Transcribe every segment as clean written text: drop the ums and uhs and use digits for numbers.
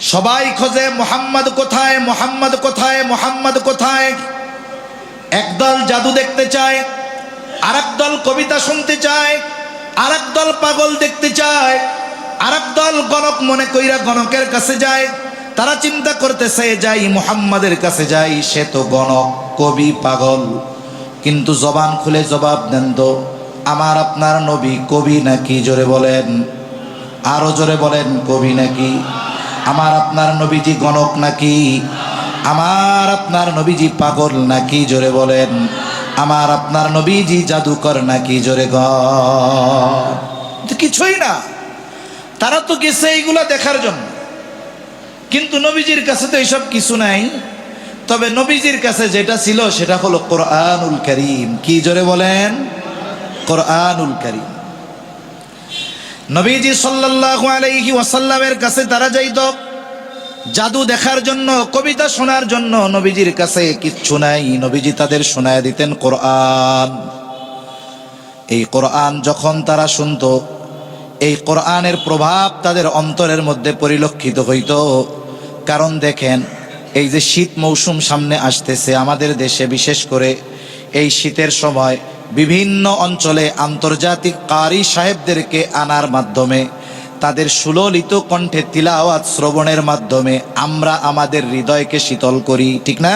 সবাই খোঁজে মুহাম্মদ কোথায়, মুহাম্মদ কোথায়, মুহাম্মদ কোথায়। একদল জাদু দেখতে চায়, আরেক দল কবিতা শুনতে চায়, আরেক দল পাগল দেখতে চায়, আরেক দল গণক মনে কইরা গণকের কাছে যায়। তারা চিন্তা করতেছে যাই মুহাম্মাদের কাছে যাই, সে তো গণক, কবি, পাগল। কিন্তু জবান খুলে জবাব দেন তো, আমার আপনার নবী কবি নাকি? জোরে বলেন, আরো জোরে বলেন, কবি নাকি? আমার আপনার নবীজি গণক নাকি? আমার আপনার নবীজি পাগল নাকি? জোরে বলেন, আমার আপনার নবীজি জাদুকর নাকি? জোরে কিছুই না। তারা তো গেছে এইগুলা দেখার জন্য, কিন্তু নবীজির কাছে তো এইসব কিছু নাই। তবে নবীজির কাছে যেটা ছিল সেটা হলো কোরআনুল কারীম। কি জোরে বলেন? কোরআনুল কারীম। নবীজি সাল্লাল্লাহু আলাইহি ওয়াসাল্লামের কাছে তারা যাইত জাদু দেখার জন্য, কবিতা শোনার জন্য। নবীজির কাছে কিচ্ছু নাই, নবীজি তাদের শোনায় দিতেন কোরআন। এই কোরআন যখন তারা শুনত, এই কোরআনের প্রভাব তাদের অন্তরের মধ্যে পরিলক্ষিত হইত। কারণ দেখেন, এই যে শীত মৌসুম সামনে আসতেছে আমাদের দেশে, বিশেষ করে এই শীতের সময় বিভিন্ন অঞ্চলে আন্তর্জাতিক কারি সাহেবদেরকে আনার মাধ্যমে, তাদের সুললিত কণ্ঠে তিলাওয়াত শ্রবণের মাধ্যমে আমরা আমাদের হৃদয়কে শীতল করি, ঠিক না?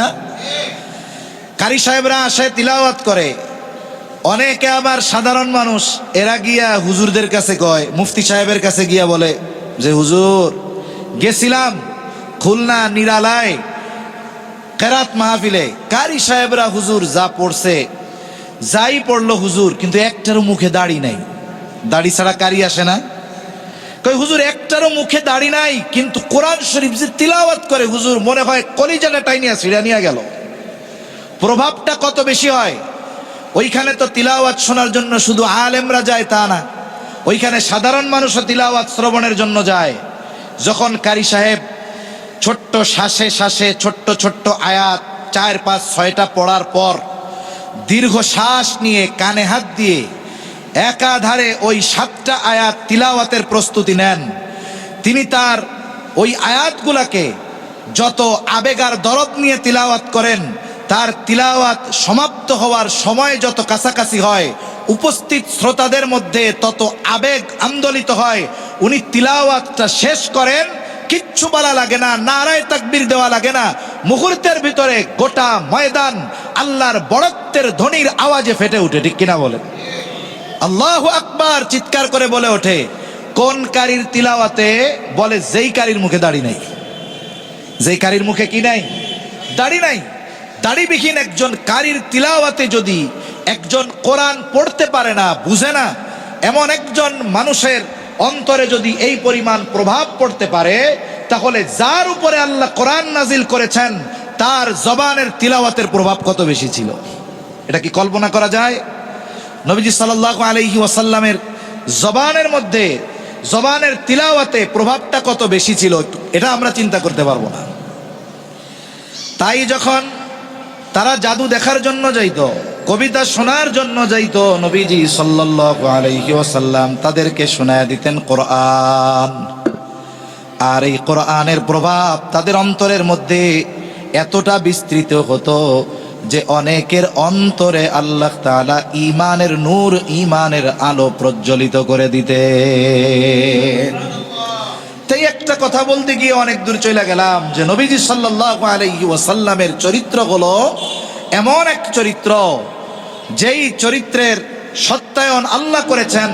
কারি সাহেবরা আসে, তিলাওয়াত করে। অনেকে আবার সাধারণ মানুষ, এরা গিয়া হুজুরদের কাছে কয়, মুফতি সাহেবের কাছে গিয়া বলে যে হুজুর, গেছিলাম খুলনা নিরালায় কেরাত মাহফিলে, কারি সাহেবরা হুজুর যা পড়ছে, যাই পড়লো হুজুর, কিন্তু একটারও মুখে দাড়ি নাই। দাড়ি ছাড়া কারি আসে না? কই হুজুর একটারও মুখে দাড়ি নাই, কিন্তু কোরআন শরীফ যে তিলাওয়াত করে হুজুর, মনে হয় কলিজাটা টাইনিয়া ছিঁড়া নিয়ে গেল। প্রভাবটা কত বেশি হয়! ওইখানে তো তিলাওয়াত শোনার জন্য শুধু আলেমরা যায় তা না, ওইখানে সাধারণ মানুষও তিলাওয়াত শ্রবণের জন্য যায়। যখন কারি সাহেব ছোট্ট শ্বাসে শ্বাসে ছোট্ট ছোট্ট আয়াত 4, 5, 6টা পড়ার পর দীর্ঘ শ্বাস নিয়ে কানে হাত দিয়ে একাধারে ওই 7টা আয়াত তিলাওয়াতের প্রস্তুতি নেন, তিনি তার ওই আয়াতগুলাকে যত আবেগার দরদ নিয়ে তিলাওয়াত করেন, তার তিলাওয়াত সমাপ্ত হওয়ার সময় যত কাছাকাছি হয়, উপস্থিত শ্রোতাদের মধ্যে তত আবেগ আন্দোলিত হয়। উনি তিলাওয়াতটা শেষ করেন, কিচ্ছু বলা লাগে না, নারায়ে তাকবীর দেওয়া লাগে না, মুহূর্তের ভিতরে গোটা ময়দান আল্লাহর বড়ত্বের ধ্বনির আওয়াজে ফেটে ওঠে, ঠিক কিনা বলেন? আল্লাহু আকবার চিৎকার করে বলে ওঠে। কোন কারির তিলাওয়াতে? বলে যেই কারির মুখে দাড়ি নাই। যেই কারির মুখে কি নাই? দাড়ি নাই। দাড়িবিহীন একজন কারির তিলাওয়াতে যদি একজন কোরআন পড়তে পারে না, বুঝে না, এমন একজন মানুষের অন্তরে যদি এই পরিমাণ প্রভাব পড়তে পারে, তাহলে যার উপরে আল্লাহ কোরআন নাজিল করেছেন তার জবানের তিলাওয়াতের প্রভাব কত বেশি ছিল, এটা কি কল্পনা করা যায়? নবীজি সাল্লাল্লাহু আলাইহি ওয়াসাল্লামের জবানের মধ্যে, জবানের তিলাওয়াতে প্রভাবটা কত বেশি ছিল, এটা আমরা চিন্তা করতে পারবো না। তাই যখন তারা জাদু দেখার জন্য যাইত, কবিতা শোনার জন্য যাইত, নবীজি সাল্লাল্লাহু আলাইহি ওয়াসাল্লাম তাদেরকে শোনায় দিতেন কোরআন। আর এই কোরআনের প্রভাব তাদের অন্তরের মধ্যে এতটা বিস্তৃত হতো যে অনেকের অন্তরে আল্লাহ তাআলা ঈমানের নূর, ঈমানের আলো প্রজ্বলিত করে দিতেন। তাই একটা কথা বলতে গিয়ে অনেক দূর চলে গেলাম যে নবীজি সাল্লাল্লাহু আলাইহি ওয়াসাল্লামের চরিত্র হলো এমন এক চরিত্র, যেই চরিত্রের সত্যায়ন আল্লাহ করেছেন।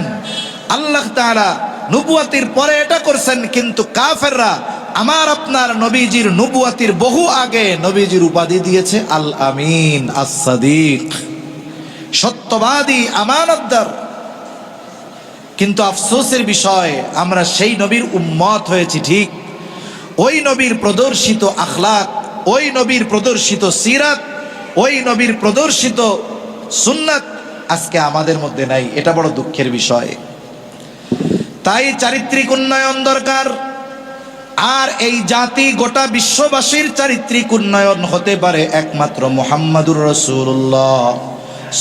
আল্লাহ তাআলা নবুয়াতির পরে এটা করছেন, কিন্তু কাফেররা আমার আপনার নবীজির নবুয়াতির বহু আগে নবীজির উপাধি দিয়েছে আল আমিন, আস-সাদিক, সত্যবাদী, আমানতদার। কিন্তু আফসোসের বিষয়, আমরা সেই নবীর উম্মত হয়েছি ঠিক, ওই নবীর প্রদর্শিত আখলাক, ওই নবীর প্রদর্শিত সিরাত, ওই নবীর প্রদর্শিত সুন্নাত আজকে আমাদের মধ্যে নাই। এটা বড় দুঃখের বিষয়। তাই চারিত্রিক উন্নয়ন দরকার। আর এই জাতি, গোটা বিশ্ববাসীর চারিত্রিক উন্নয়ন হতে পারে একমাত্র মুহাম্মাদুর রাসূলুল্লাহ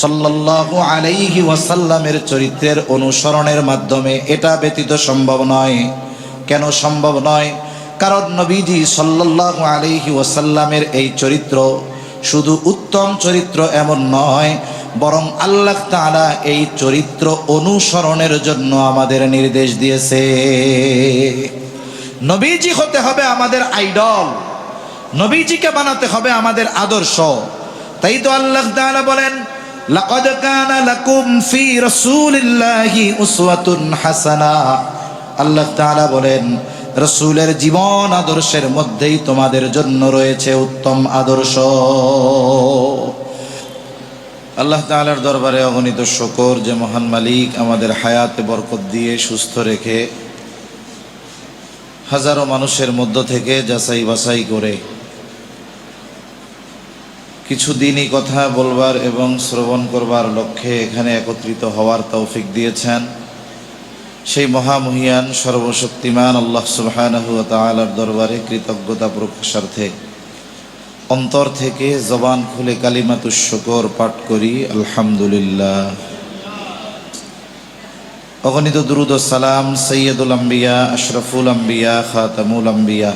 সাল্লাল্লাহু আলাইহি ওয়াসাল্লামের চরিত্রের অনুসরণের মাধ্যমে। এটা ব্যতীত সম্ভব নয়। কেন সম্ভব নয়? কারণ নবীজি সাল্লাল্লাহু আলাইহি ওয়াসাল্লামের এই চরিত্র শুধু উত্তম চরিত্র এমন নয়, বরং আল্লাহ তাআলা এই চরিত্র অনুসরণের জন্য আমাদের নির্দেশ দিয়েছে। নবীজি হতে হবে আমাদের আইডল, নবীজিকে বানাতে হবে আমাদের আদর্শ। তাই তো আল্লাহ তাআলা বলেন, লাকাদ কানা লাকুম ফি রাসূলিল্লাহি উসওয়াতুন হাসানা। আল্লাহ তাআলা বলেন, রাসূলের জীবন আদর্শের মধ্যেই তোমাদের জন্য রয়েছে উত্তম আদর্শ। আল্লাহ তাআলার দরবারে অগণিত শুকর যে মহান মালিক আমাদের হায়াতে বরকত দিয়ে সুস্থ রেখে হাজারো মানুষের মধ্য থেকে যাচাই বাছাই করে কিছু দিনই কথা বলবার এবং শ্রবণ করবার লক্ষ্যে এখানে একত্রিত হওয়ার তৌফিক দিয়েছেন। সেই মহামহিয়ান সর্বশক্তিমান আল্লাহ সুবহানাহু ওয়া তাআলার দরবারে কৃতজ্ঞতা প্রকাশার্থে অন্তর থেকে জবান খুলে কালিমাতুশ শুকর পাঠ করি, আলহামদুলিল্লাহ। অগণিত দুরূদ ও সালাম সৈয়দুল আম্বিয়া, আশরাফুল আম্বিয়া, খাতামুল আম্বিয়া,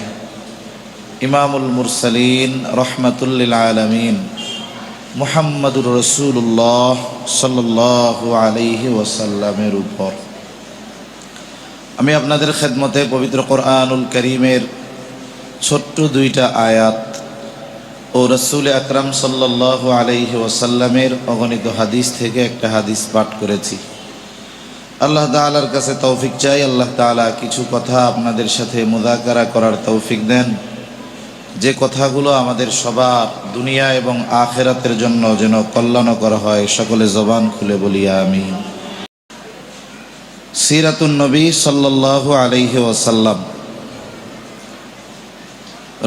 ইমামুল মুরসালিন, রহমাতুল লিল আলামিন মুহাম্মাদুর রাসূলুল্লাহ সাল্লাল্লাহু আলাইহি ওয়াসাল্লামের উপর। আমি আপনাদের খেদমতে পবিত্র কোরআনুল কারীমের ছোট্ট দুইটা আয়াত ও রাসূল আকরাম সাল্লাল্লাহু আলাইহি ওয়াসাল্লামের অগণিত হাদিস থেকে একটা হাদিস পাঠ করেছি। আল্লাহ তাআলার কাছে তৌফিক চাই, আল্লাহ তাআলা কিছু কথা আপনাদের সাথে মুযাকারা করার তৌফিক দেন, যে কথাগুলো আমাদের সবার দুনিয়া এবং আখিরাতের জন্য যেন কল্যাণকর হয়। সকলে জবান খুলে বলি আমিন। সিরাতুন নবী সাল্লাল্লাহু আলাইহি ওয়াসাল্লাম,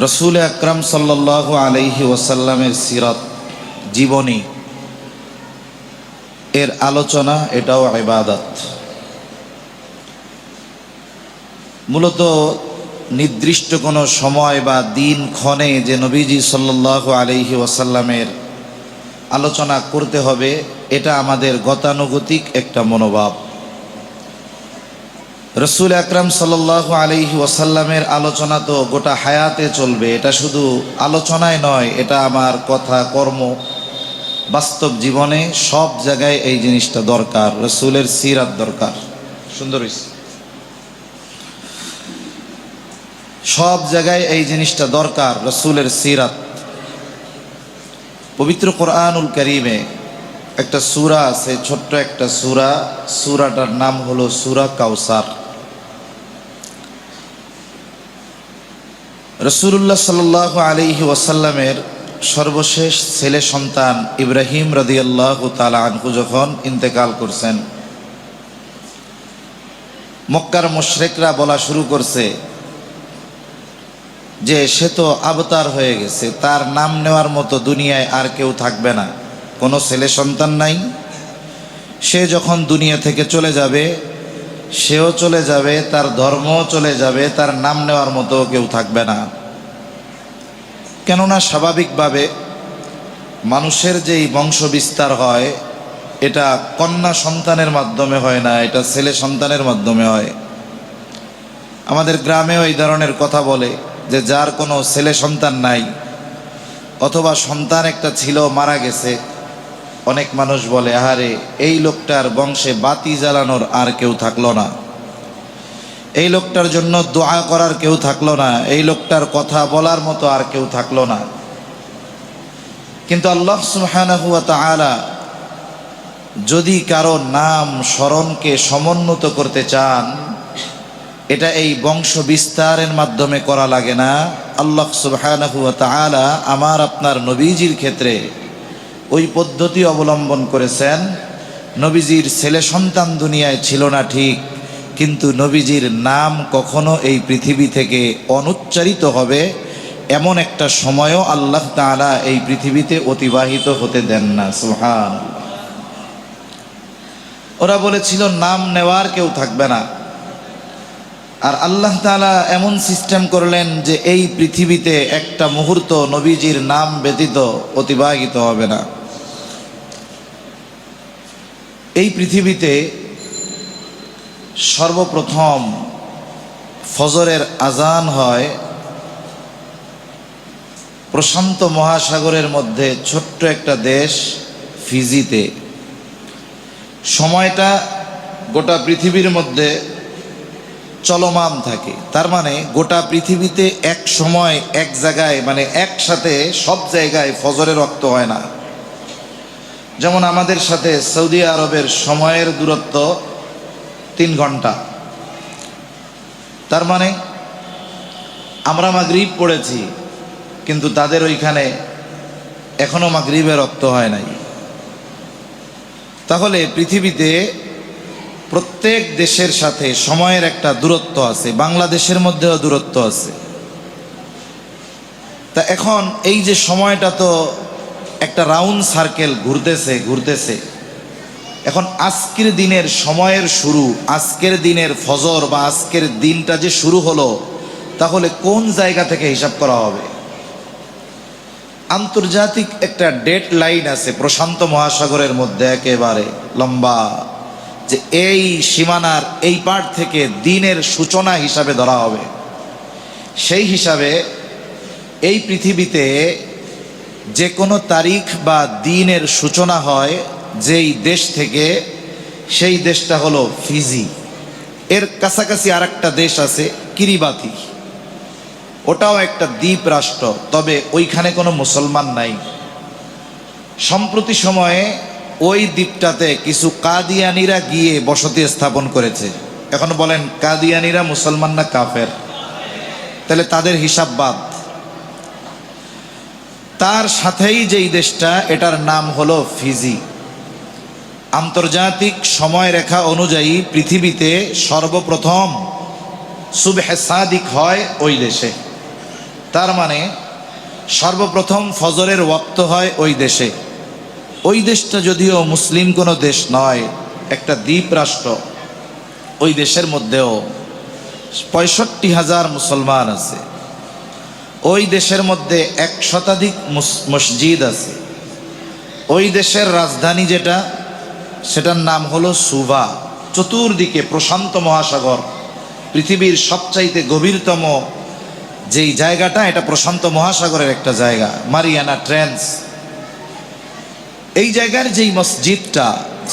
রাসূল আকরাম সাল্লাল্লাহু আলাইহি ওয়াসাল্লামের সিরাত, জীবনী এর আলোচনা, এটাও ইবাদত। মূলত নির্দিষ্ট কোনো সময় বা দিন ক্ষণে যে নবীজি সাল্লাল্লাহু আলাইহি ওয়াসাল্লামের আলোচনা করতে হবে, এটা আমাদের গতানুগতিক একটা মনোভাব। রাসূল আকরাম সাল্লাল্লাহু আলাইহি ওয়াসাল্লামের আলোচনা তো গোটা হায়াতে চলবে। এটা শুধু আলোচনায় নয়, এটা আমার কথা, কর্ম, বাস্তব জীবনে সব জায়গায় এই জিনিসটা দরকার। রাসূলের সিরাত দরকার। সুন্দর হইছে, সব জায়গায় এই জিনিসটা দরকার, রাসূলের সিরাত। পবিত্র কোরআনুল কারীমে একটা সূরা আছে, ছোট্ট একটা সূরা, সূরাটার নাম হলো সূরা কাউসার। রাসূলুল্লাহ সাল্লাল্লাহু আলাইহি ওয়াসাল্লামের সর্বশেষ ছেলে সন্তান ইব্রাহিম রাদিয়াল্লাহু তাআলা আনহু যখন ইন্তেকাল করছেন, মক্কার মুশরিকরা বলা শুরু করছে যে সে তো আবতার হয়ে গেছে, তার নাম নেওয়ার মতো দুনিয়ায় আর কেউ থাকবে না, কোনো ছেলে সন্তান নাই, সে যখন দুনিয়া থেকে চলে যাবে সেও চলে যাবে, তার ধর্মও চলে যাবে, তার নাম নেওয়ার মতো কেউ থাকবে না। কেননা স্বাভাবিকভাবে মানুষের যেই বংশ বিস্তার হয়, এটা কন্যা সন্তানের মাধ্যমে হয় না, এটা ছেলে সন্তানের মাধ্যমে হয়। আমাদের গ্রামেও এই ধরনের কথা বলে যে যার কোনো ছেলে সন্তান নাই, অথবা সন্তান একটা ছিল মারা গেছে, অনেক মানুষ বলে আহারে এই লোকটার বংশে বাতি জ্বালানোর আর কেউ থাকলো না, এই লোকটার জন্য দোয়া করার কেউ থাকলো না, এই লোকটার কথা বলার মতো আর কেউ থাকলো না। কিন্তু আল্লাহ সুবহানাহু ওয়া তাআলা যদি কারো নাম স্মরণকে সমুন্নত করতে চান, এটা এই বংশ বিস্তারের মাধ্যমে করা লাগে না। আল্লাহ সুবহানাহু ওয়া তাআলা আমার আপনার নবীজির ক্ষেত্রে ওই পদ্ধতি অবলম্বন করেছেন। নবীজির ছেলে সন্তান দুনিয়ায় ছিল না ঠিক, কিন্তু নবীজির নাম কখনো এই পৃথিবী থেকে অনুচ্চারিত হবে এমন একটা সময়ও আল্লাহ তাআলা এই পৃথিবীতে অতিবাহিত হতে দেন না। সুবহানাল্লাহ। ওরা বলেছিল নাম নেওয়ার কেউ থাকবে না, আর আল্লাহ তাআলা এমন সিস্টেম করলেন যে এই পৃথিবীতে একটা মুহূর্ত নবীজির নাম ব্যতীত অতিবাহিত হবে না। এই পৃথিবীতে সর্বপ্রথম ফজরের আজান হয় প্রশান্ত মহাসাগরের মধ্যে ছোট্ট একটা দেশ ফিজিতে। সময়টা গোটা পৃথিবীর মধ্যে চলমান থাকে, তার মানে গোটা পৃথিবীতে এক সময় এক জায়গায়, মানে একসাথে সব জায়গায় ফজরের ওয়াক্ত হয় না। যেমন আমাদের সাথে সৌদি আরবের সময়ের দূরত্ব 3 ঘন্টা, তার মানে আমরা মাগরিব পড়েছি, কিন্তু তাদের ওইখানে এখনো মাগরিবের ওয়াক্ত হয় নাই। তাহলে পৃথিবীতে প্রত্যেক দেশের সাথে সময়ের একটা দূরত্ব আছে, বাংলাদেশের মধ্যেও দূরত্ব আছে। তা এখন এই যে সময়টা তো একটা রাউন্ড সার্কেল ঘুরতেছে। এখন আজকের দিনের সময়ের শুরু, আজকের দিনের ফজর বা আজকের দিনটা যে শুরু হলো, তাহলে কোন জায়গা থেকে হিসাব করা হবে? আন্তর্জাতিক একটা ডেট লাইন আছে প্রশান্ত মহাসাগরের মধ্যে, একেবারে লম্বা, যে এই সীমানার এই পার থেকে দিনের সূচনা হিসাবে ধরা হবে। সেই হিসাবে এই পৃথিবীতে যে কোনো তারিখ বা দিনের সূচনা হয় যেই দেশ থেকে, সেই দেশটা হলো ফিজি। এর কাছাকাছি আর একটা দেশ আছে কিরিবাতি, ওটাও একটা দ্বীপ রাষ্ট্র, তবে ওইখানে কোনো মুসলমান নাই। সম্প্রতি সময়ে ওই দ্বীপটাতে কিছু কাদিয়ানিরা গিয়ে বসতি স্থাপন করেছে। এখন বলেন, কাদিয়ানিরা মুসলমান না কাফের? তাহলে তাদের হিসাব বাদ। তার সাথেই যেই দেশটা, এটার নাম হলো ফিজি। আন্তর্জাতিক সময় রেখা অনুযায়ী পৃথিবীতে সর্বপ্রথম সুবহে সাদিক হয় ওই দেশে, তার মানে সর্বপ্রথম ফজরের ওয়াক্ত হয় ওই দেশে। ওই দেশটা যদিও মুসলিম কোনো দেশ নয়, একটা দ্বীপ রাষ্ট্র, ওই দেশের মধ্যেও 65,000 মুসলমান আছে। ওই দেশের মধ্যে 1 শতাধিক মসজিদ আছে। ওই দেশের রাজধানী যেটা, সেটার নাম হলো সুবা। চতুর্দিকে প্রশান্ত মহাসাগর, পৃথিবীর সবচাইতে গভীরতম যেই জায়গাটা, এটা প্রশান্ত মহাসাগরের একটা জায়গা, মারিয়ানা ট্রেঞ্চ। এই জায়গার যেই মসজিদটা,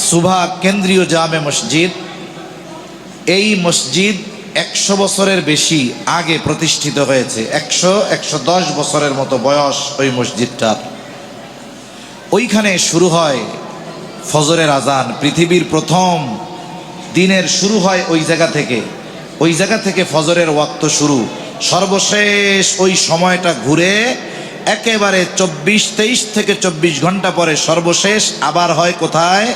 সুবা কেন্দ্রীয় জামে মসজিদ, এই মসজিদ 100 বছরের বেশি আগে প্রতিষ্ঠিত হয়েছে। 100-110 বছরের মতো বয়স ওই মসজিদটার। ওইখানে শুরু হয় ফজরের আজান। পৃথিবীর প্রথম দিনের শুরু হয় ওই জায়গা থেকে। ওই জায়গা থেকে ফজরের ওয়াক্ত শুরু। সর্বশেষ ওই সময়টা ঘুরে একেবারে 23 থেকে 24 ঘন্টা পরে সর্বশেষ আবার হয় কোথায়?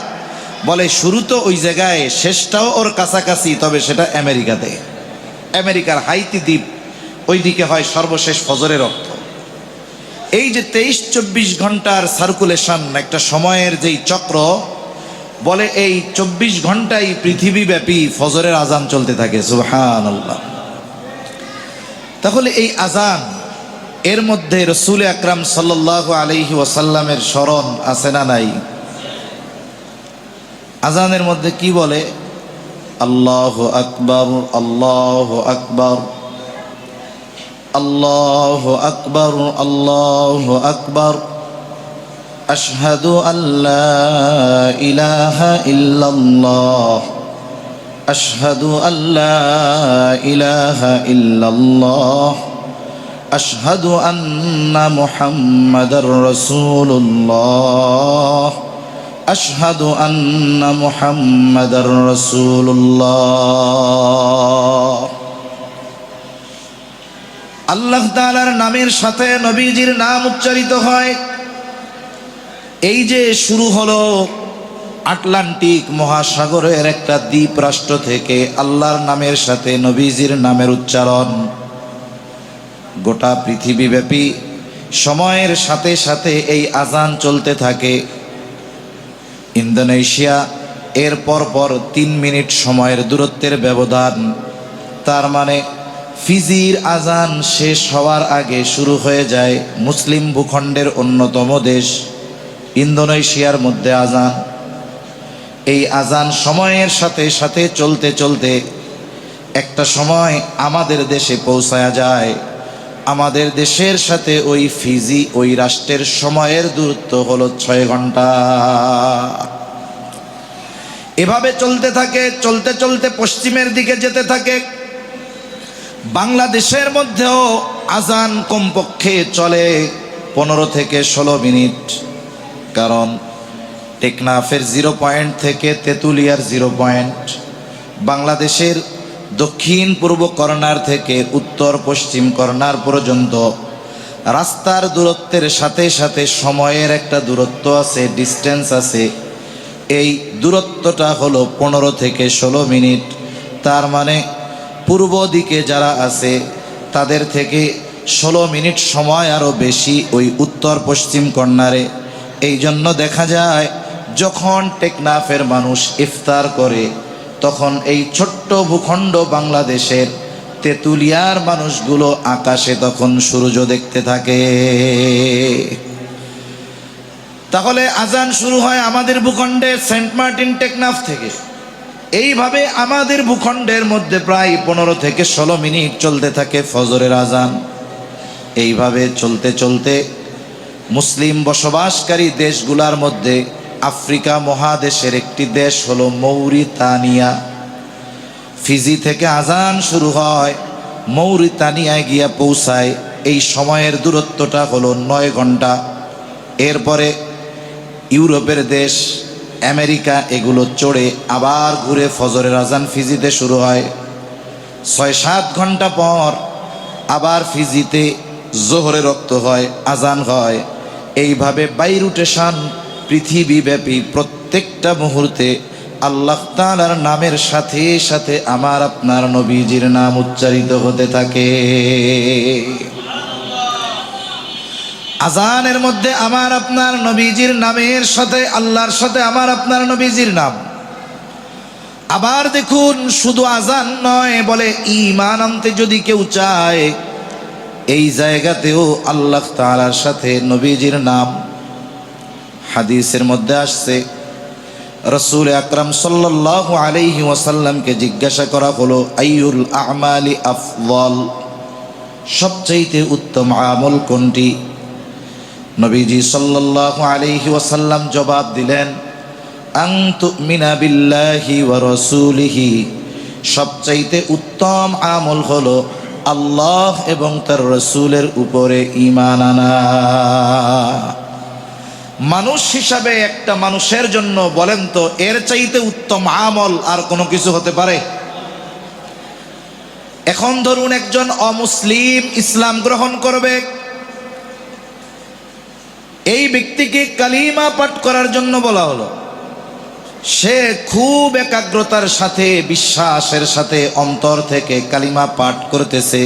বলে শুরু তো ওই জায়গায়, শেষটাও ওর কাছাকাছি, তবে সেটা আমেরিকাতে। আমেরিকার হাইতি দ্বীপ, ওই দিকে হয় সর্বশেষ ফজরের ওয়াক্ত। এই যে 23-24 ঘন্টার সার্কুলেশন, একটা সময়ের যেই চক্র, বলে এই 24 ঘন্টাই পৃথিবীব্যাপী ফজরের আজান চলতে থাকে। সুবহানাল্লাহ। তাহলে এই আজান, এর মধ্যে রাসূল আকরাম সাল্লাল্লাহু আলাইহি ওয়াসাল্লামের স্মরণ আছে না নাই? আজানের মধ্যে কি বলে? আল্লাহু আকবার, আল্লাহু আকবার, আল্লাহু আকবার, আল্লাহু আকবার, আশহাদু আল্লা ইলাহা ইল্লাল্লাহ, আশহাদু আল্লা ইলাহা ইল্লাল্লাহ, আশহাদু আন্না মুহাম্মাদার রাসূলুল্লাহ, আশহাদু আন্না মুহাম্মাদার রাসূলুল্লাহ। আল্লাহ তাআলার নামের সাথে নবীজির নাম উচ্চারিত হয়। এই যে শুরু হলো আটলান্টিক মহাসাগরের একটা দ্বীপ রাষ্ট্র থেকে আল্লাহর নামের সাথে নবীজির নামের উচ্চারণ, গোটা পৃথিবীব্যাপী সময়ের সাথে সাথে এই আজান চলতে থাকে। ইন্দোনেশিয়া এর পর 3 মিনিট সময়ের দূরত্বের ব্যবধান, তার মানে ফিজির আজান শেষ হওয়ার আগে শুরু হয়ে যায় মুসলিম ভূখণ্ডের অন্যতম দেশ ইন্দোনেশিয়ার মধ্যে আজান। এই আজান সময়ের সাথে সাথে চলতে চলতে একটা সময় আমাদের দেশে পৌঁছায়া যায়। আমাদের দেশের সাথে ওই ফিজি, ওই রাষ্ট্রের সময়ের দূরত্ব হলো 6 ঘন্টা। এভাবে চলতে থাকে, চলতে চলতে পশ্চিমের দিকে যেতে থাকে। বাংলাদেশের মধ্যেও আজান কমপক্ষে চলে 15 থেকে 16 মিনিট। কারণ টেকনাফের 0 পয়েন্ট থেকে তেঁতুলিয়ার 0 পয়েন্ট, বাংলাদেশের দক্ষিণ পূর্ব কর্নার থেকে উত্তর পশ্চিম কর্নার পর্যন্ত রাস্তার দূরত্বের সাথে সাথে সময়ের একটা দূরত্ব আছে, ডিস্টেন্স আছে। এই দূরত্বটা হলো 15 থেকে 16 মিনিট। তার মানে পূর্ব দিকে যারা আছে তাদের থেকে 16 মিনিট সময় আরও বেশি ওই উত্তর পশ্চিম কর্নারে। এই জন্য দেখা যায় যখন টেকনাফের মানুষ ইফতার করে তখন এই ছোট্ট ভূখণ্ড বাংলাদেশের তেঁতুলিয়ার মানুষগুলো আকাশে তখন সূর্য দেখতে থাকে। তাহলে আজান শুরু হয় আমাদের ভূখণ্ডে সেন্ট মার্টিন টেকনাফ থেকে। এইভাবে আমাদের ভূখণ্ডের মধ্যে প্রায় 15 থেকে 16 মিনিট চলতে থাকে ফজরের আজান। এইভাবে চলতে চলতে মুসলিম বসবাসকারী দেশগুলোর মধ্যে আফ্রিকা মহাদেশের একটি দেশ হলো মৌরিতানিয়া। ফিজি থেকে আজান শুরু হয়, মৌরিতানিয়ায় গিয়া পৌঁছায়। এই সময়ের দূরত্বটা হলো 9 ঘন্টা। এরপরে ইউরোপের দেশ, আমেরিকা এগুলো চড়ে আবার ঘুরে ফজরের আজান ফিজিতে শুরু হয়। 6-7 ঘন্টা পর আবার ফিজিতে জোহরের রক্ত হয়, আজান হয়। এইভাবে বাইরুটেশন পৃথিবীব্যাপী প্রত্যেকটা মুহূর্তে আল্লাহ তাআলার নামের সাথে সাথে আমার আপনার নবীজির নাম উচ্চারিত হতে থাকে। আজানের মধ্যে আমার আপনার নবীজির নামের সাথে আল্লাহর সাথে আমার আপনার নবীজির নাম। আবার দেখুন, শুধু আজান নয়, বলে ঈমান আনতে যদি কেউ চায় এই জায়গাতেও আল্লাহ তাআলার সাথে নবীজির নাম। হাদিসের মধ্যে আসছে, রাসূল আকরাম সাল্লাল্লাহু আলাইহি ওয়াসাল্লামকে জিজ্ঞাসা করা হলো, আইয়ুল আমালি আফদল, সবচাইতে উত্তম আমল কোনটি? নবীজি সাল্লাল্লাহু আলাইহি ওয়াসাল্লাম জবাব দিলেন, আন তুমিনা বিল্লাহি ওয়া রাসূলিহি, সবচাইতে উত্তম আমল হলো আল্লাহ এবং তার রাসূলের উপরে ঈমান আনা। মানুষ হিসাবে একটা মানুষের জন্য বলেন তো এর চাইতে উত্তম আমল আর কোনো কিছু হতে পারে? এখন ধরুন একজন অমুসলিম ইসলাম গ্রহণ করবে, এই ব্যক্তিকে কালিমা পাঠ করার জন্য বলা হলো। সে খুব একাগ্রতার সাথে, বিশ্বাসের সাথে অন্তর থেকে কালিমা পাঠ করতেছে।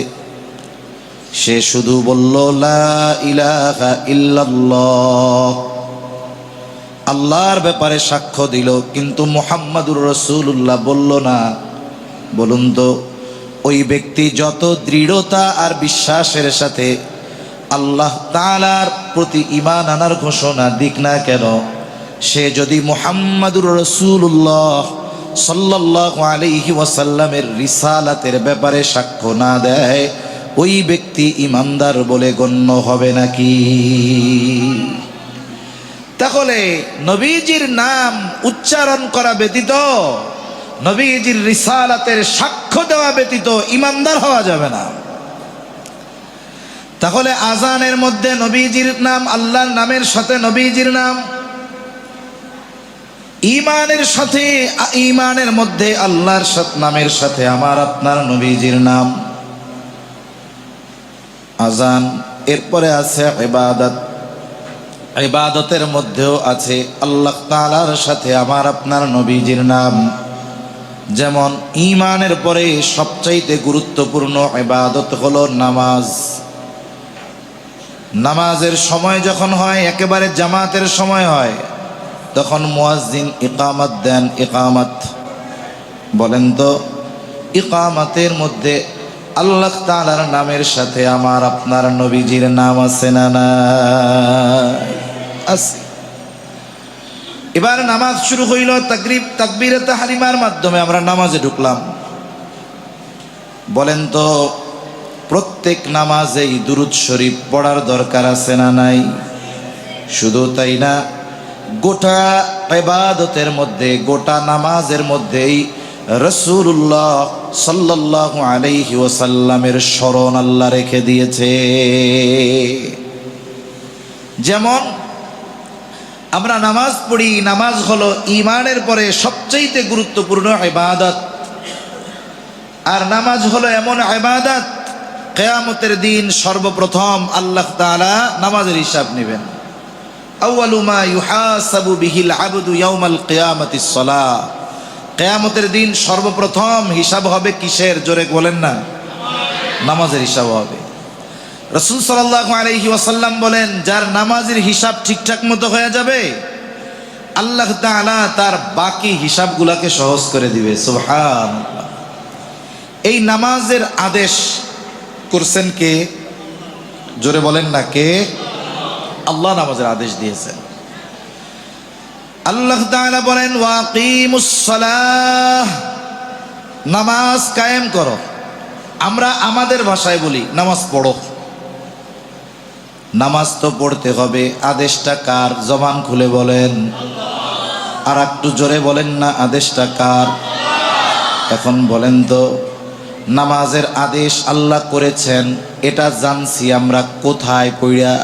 সে শুধু বলল লা ইলাহা ইল্লাল্লাহ, আল্লাহর ব্যাপারে সাক্ষ্য দিল, কিন্তু মুহাম্মাদুর রাসূলুল্লাহ বলল না। বলুন তো ওই ব্যক্তি যত দৃঢ়তা আর বিশ্বাসের সাথে আল্লাহ তাআলার প্রতি ঈমান আনার ঘোষণা দিক না কেন, সে যদি মুহাম্মাদুর রাসূলুল্লাহ সাল্লাল্লাহু আলাইহি ওয়াসাল্লামের রিসালাতের ব্যাপারে সাক্ষ্য না দেয়, ওই ব্যক্তি ঈমানদার বলে গণ্য হবে নাকি? তাহলে নবীজির নাম উচ্চারণ করা ব্যতীত, নবীজির রিসালাতের সাক্ষ্য দেওয়া ব্যতীত ঈমানদার হওয়া যাবে না। তাহলে আজানের মধ্যে নবীজির নাম, আল্লাহর নামের সাথে নবীজির নাম, ঈমানের সাথে, ঈমানের মধ্যে আল্লাহর নামের সাথে আমার আপনার নবীজির নাম। আজান, এরপরে আছে ইবাদত। ইবাদতের মধ্যেও আছে আল্লাহ তাআলার সাথে আমার আপনার নবীজির নাম। যেমন ঈমানের পরে সবচাইতে গুরুত্বপূর্ণ ইবাদত হলো নামাজ। নামাজের সময় যখন হয়, একেবারে জামাতের সময় হয়, তখন মুয়াজ্জিন ইকামত দেন। ইকামত বলেন তো, ইকামতের মধ্যে আল্লাহ তাআলার নামের সাথে আমার আপনার নবীজির নাম আছে না নাই? আছে। এবার নামাজ শুরু হইল, তাকবীরে তাহরিমার মাধ্যমে আমরা নামাজে ঢুকলাম। বলেন তো প্রত্যেক নামাজেই দুরূদ শরীফ পড়ার দরকার আছে না নাই? শুধু তাই না, গোটা ইবাদতের মধ্যে, গোটা নামাজের মধ্যেই রাসূলুল্লাহ সাল্লাল্লাহু আলাইহি ওয়াসাল্লামের স্মরণ আল্লাহ রেখে দিয়েছে। যেমন আমরা নামাজ পড়ি, নামাজ হলো ঈমানের পরে সবচেয়ে গুরুত্বপূর্ণ ইবাদত। আর নামাজ হলো এমন ইবাদত, কিয়ামতের দিন সর্বপ্রথম আল্লাহ তাআলা নামাজের হিসাব নেবেন। আউয়ালু মা ইউহাসাবু বিহিল আবদু ইয়াউমাল কিয়ামাতিস সালাহ। কিয়ামতের দিন সর্বপ্রথম হিসাব হবে কিসের? জোরে বলেন না। নামাজের হিসাব হবে। রাসূল সাল্লাল্লাহু আলাইহি ওয়াসাল্লাম বলেন, যার নামাজের হিসাব ঠিকঠাক মতো হয়ে যাবে, আল্লাহ তাআলা তার বাকি হিসাবগুলোকে সহজ করে দিবে। সুবহানাল্লাহ। এই নামাজের আদেশ করছেন কে? জোরে বলেন না, কে? আল্লাহ নামাজের আদেশ দিয়েছেন। আল্লাহ তাআলা বলেন, ওয়াকিমুস সালাহ, নামাজ কায়েম করো। আমরা আমাদের ভাষায় বলি নামাজ পড়ো। নামাজ তো পড়তে হবে, আদেশটা কার? জবান খুলে বলেন। আর একটু জোরে বলেন না, আদেশটা কার? এখন বলেন তো, নামাজের আদেশ আল্লাহ করেছেন, এটা জানছি আমরা কোথায় পড়া?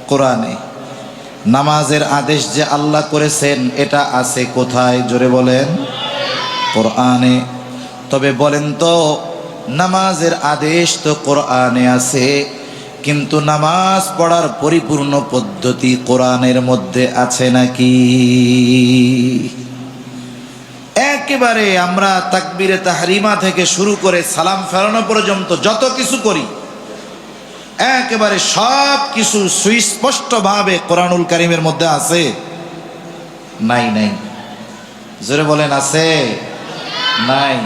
কোরআনে। নামাজের আদেশ যে আল্লাহ করেছেন এটা আছে কোথায়? জোরে বলেন। কোরআনে। তবে বলেন তো, নামাজের আদেশ তো কোরআনে আছে, কিন্তু নামাজ পড়ার পরিপূর্ণ পদ্ধতি কোরআনের মধ্যে আছে নাকি? একেবারে আমরা তাকবীরে তাহরিমা থেকে শুরু করে সালাম ফেরানো পর্যন্ত যত কিছু করি, একেবারে সব কিছু সুস্পষ্টভাবে কোরআনুল কারীমের মধ্যে আছে? নাই। নাই। জোরে বলেন, আছে? নাই।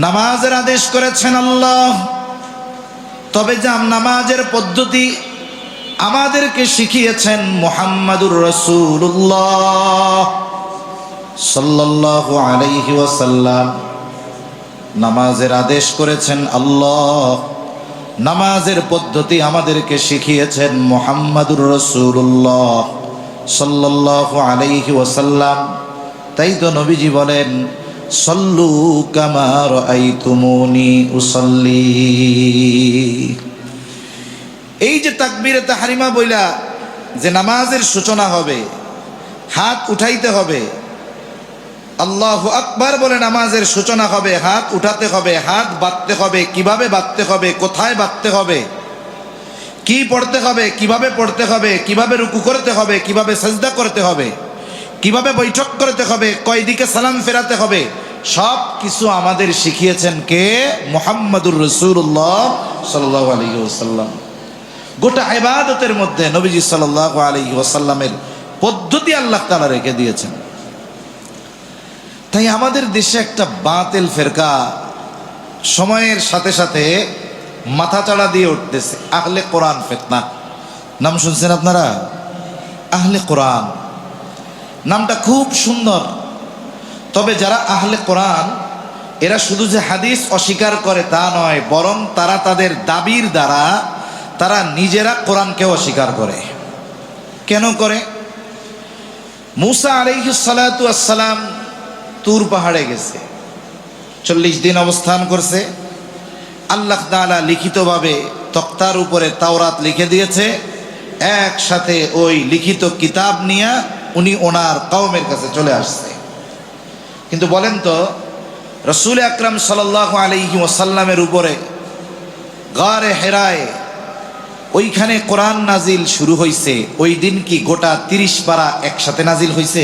নামাজের আদেশ করেছেন আল্লাহ, তবে যা নামাজের পদ্ধতি আমাদেরকে শিখিয়েছেন মুহাম্মাদুর রাসূলুল্লাহ সাল্লাল্লাহু আলাইহি ওয়াসাল্লাম। নামাজের আদেশ করেছেন আল্লাহ, নামাজের পদ্ধতি আমাদেরকে শিখিয়েছেন মুহাম্মাদুর রাসূলুল্লাহ সাল্লাল্লাহু আলাইহি ওয়াসাল্লাম। তাই তো নবীজি বলেন, সল্লু কামা রাআইতুমুনি উসাল্লি। এই যে তাকবীরে তাহরিমা বইলা যে নামাজের সূচনা হবে, হাত উঠাইতে হবে, আল্লাহু আকবার বলে নামাজের সূচনা হবে, হাত উঠাতে হবে, হাত বাঁধতে হবে, কিভাবে বাঁধতে হবে, কোথায় বাঁধতে হবে, কি পড়তে হবে, কিভাবে পড়তে হবে, কিভাবে রুকু করতে হবে, কিভাবে সাজদা করতে হবে, কিভাবে বৈঠক করতে হবে, কয় দিকে সালাম ফেরাতে হবে, সব কিছু আমাদের শিখিয়েছেন কে? মুহাম্মাদুর রাসূলুল্লাহ সাল্লাল্লাহু আলাইহি ওয়াসাল্লাম। গোটা ইবাদতের মধ্যে নবীজি সাল্লাল্লাহু আলাইহি ওয়াসাল্লামের পদ্ধতি আল্লাহ তাআলা রেখে দিয়েছেন। তাই আমাদের দেশে একটা বাতিল ফেরকা সময়ের সাথে সাথে মাথাচাড়া দিয়ে উঠতেছে, আহলে কোরআন ফিতনা। নাম শুনছেন আপনারা? আহলে কোরআন নামটা খুব সুন্দর। তবে যারা আহলে কোরআন, এরা শুধু যে হাদিস অস্বীকার করে তা নয়, বরং তারা তাদের দাবির দ্বারা তারা নিজেরা কোরআনকেও অস্বীকার করে। কেন করে? মুসা আলাইহিস সালাতু ওয়াস সালাম তুর পাহাড়ে গেছে, 40 দিন অবস্থান করছে। আল্লাহ তাআলা লিখিতভাবে তক্তার উপরে তাওরাত লিখে দিয়েছে, একসাথে ওই লিখিত কিতাব নিয়ে উনি ওনার কওমের কাছে চলে আসছে। কিন্তু বলেন তো, রাসূল আকরাম সাল্লাল্লাহু আলাইহি ওয়াসাল্লামের উপরে গারে হেরায় ওইখানে কোরআন নাজিল শুরু হয়েছে, ওই দিন কি গোটা 30 পারা একসাথে নাজিল হয়েছে?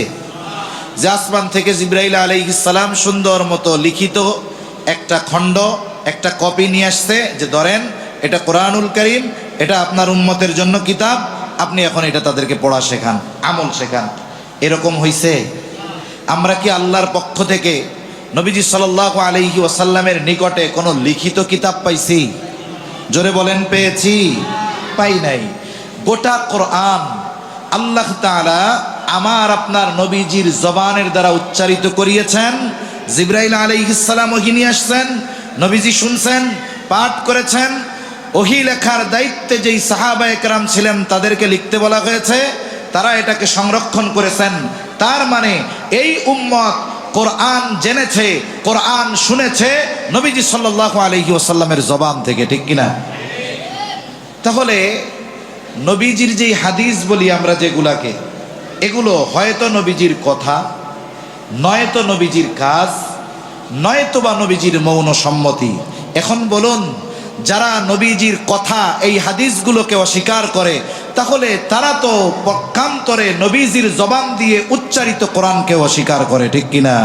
যে আসমান থেকে জিবরাইল আলাইহিস সালাম সুন্দর মতো লিখিত একটা খণ্ড, একটা কপি নিয়ে আসছে, যে ধরেন এটা কোরআনুল কারীম, এটা আপনার উম্মতের জন্য কিতাব, আপনি এখন এটা তাদেরকে পড়া শেখান, আমল শেখান। এরকম হইছে? আমরা কি আল্লাহর পক্ষ থেকে নবীজি সাল্লাল্লাহু আলাইহি ওয়াসাল্লামের নিকটে কোনো লিখিত কিতাব পাইছি? জোরে বলেন, পেয়েছি? পাই নাই। গোটা কোরআন আল্লাহ তাআলা আমার আপনার নবীজির জবানের দ্বারা উচ্চারিত করিয়েছেন, জিবরাইল আলাইহিস সালাম ওহী নিয়ে আসছেন, নবীজি শুনছেন, পাঠ করেছেন। ওহী লেখার দায়িত্বে যেই সাহাবায়ে কেরাম ছিলেন তাদেরকে লিখতে বলা হয়েছে, তারা এটাকে সংরক্ষণ করেছেন। তার মানে এই উম্মত কোরআন জেনেছে, কোরআন শুনেছে নবীজি সাল্লাল্লাহু আলাইহি ওয়াসাল্লামের জবান থেকে, ঠিক কিনা? তাহলে নবীজির যেই হাদিস বলি আমরা যেগুলাকে, এগুলো হয়তো নবীজির কথা, নয়তো নবীজির কাজ, নয়তো বা নবীজির মৌন সম্মতি। এখন বলুন, যারা নবীজির কথা এই হাদিসগুলোকে অস্বীকার করে, তাহলে তারা তো পক্ষান্তরে নবীজির জবান দিয়ে উচ্চারিত কোরআনকে অস্বীকার করে, ঠিক কিনা?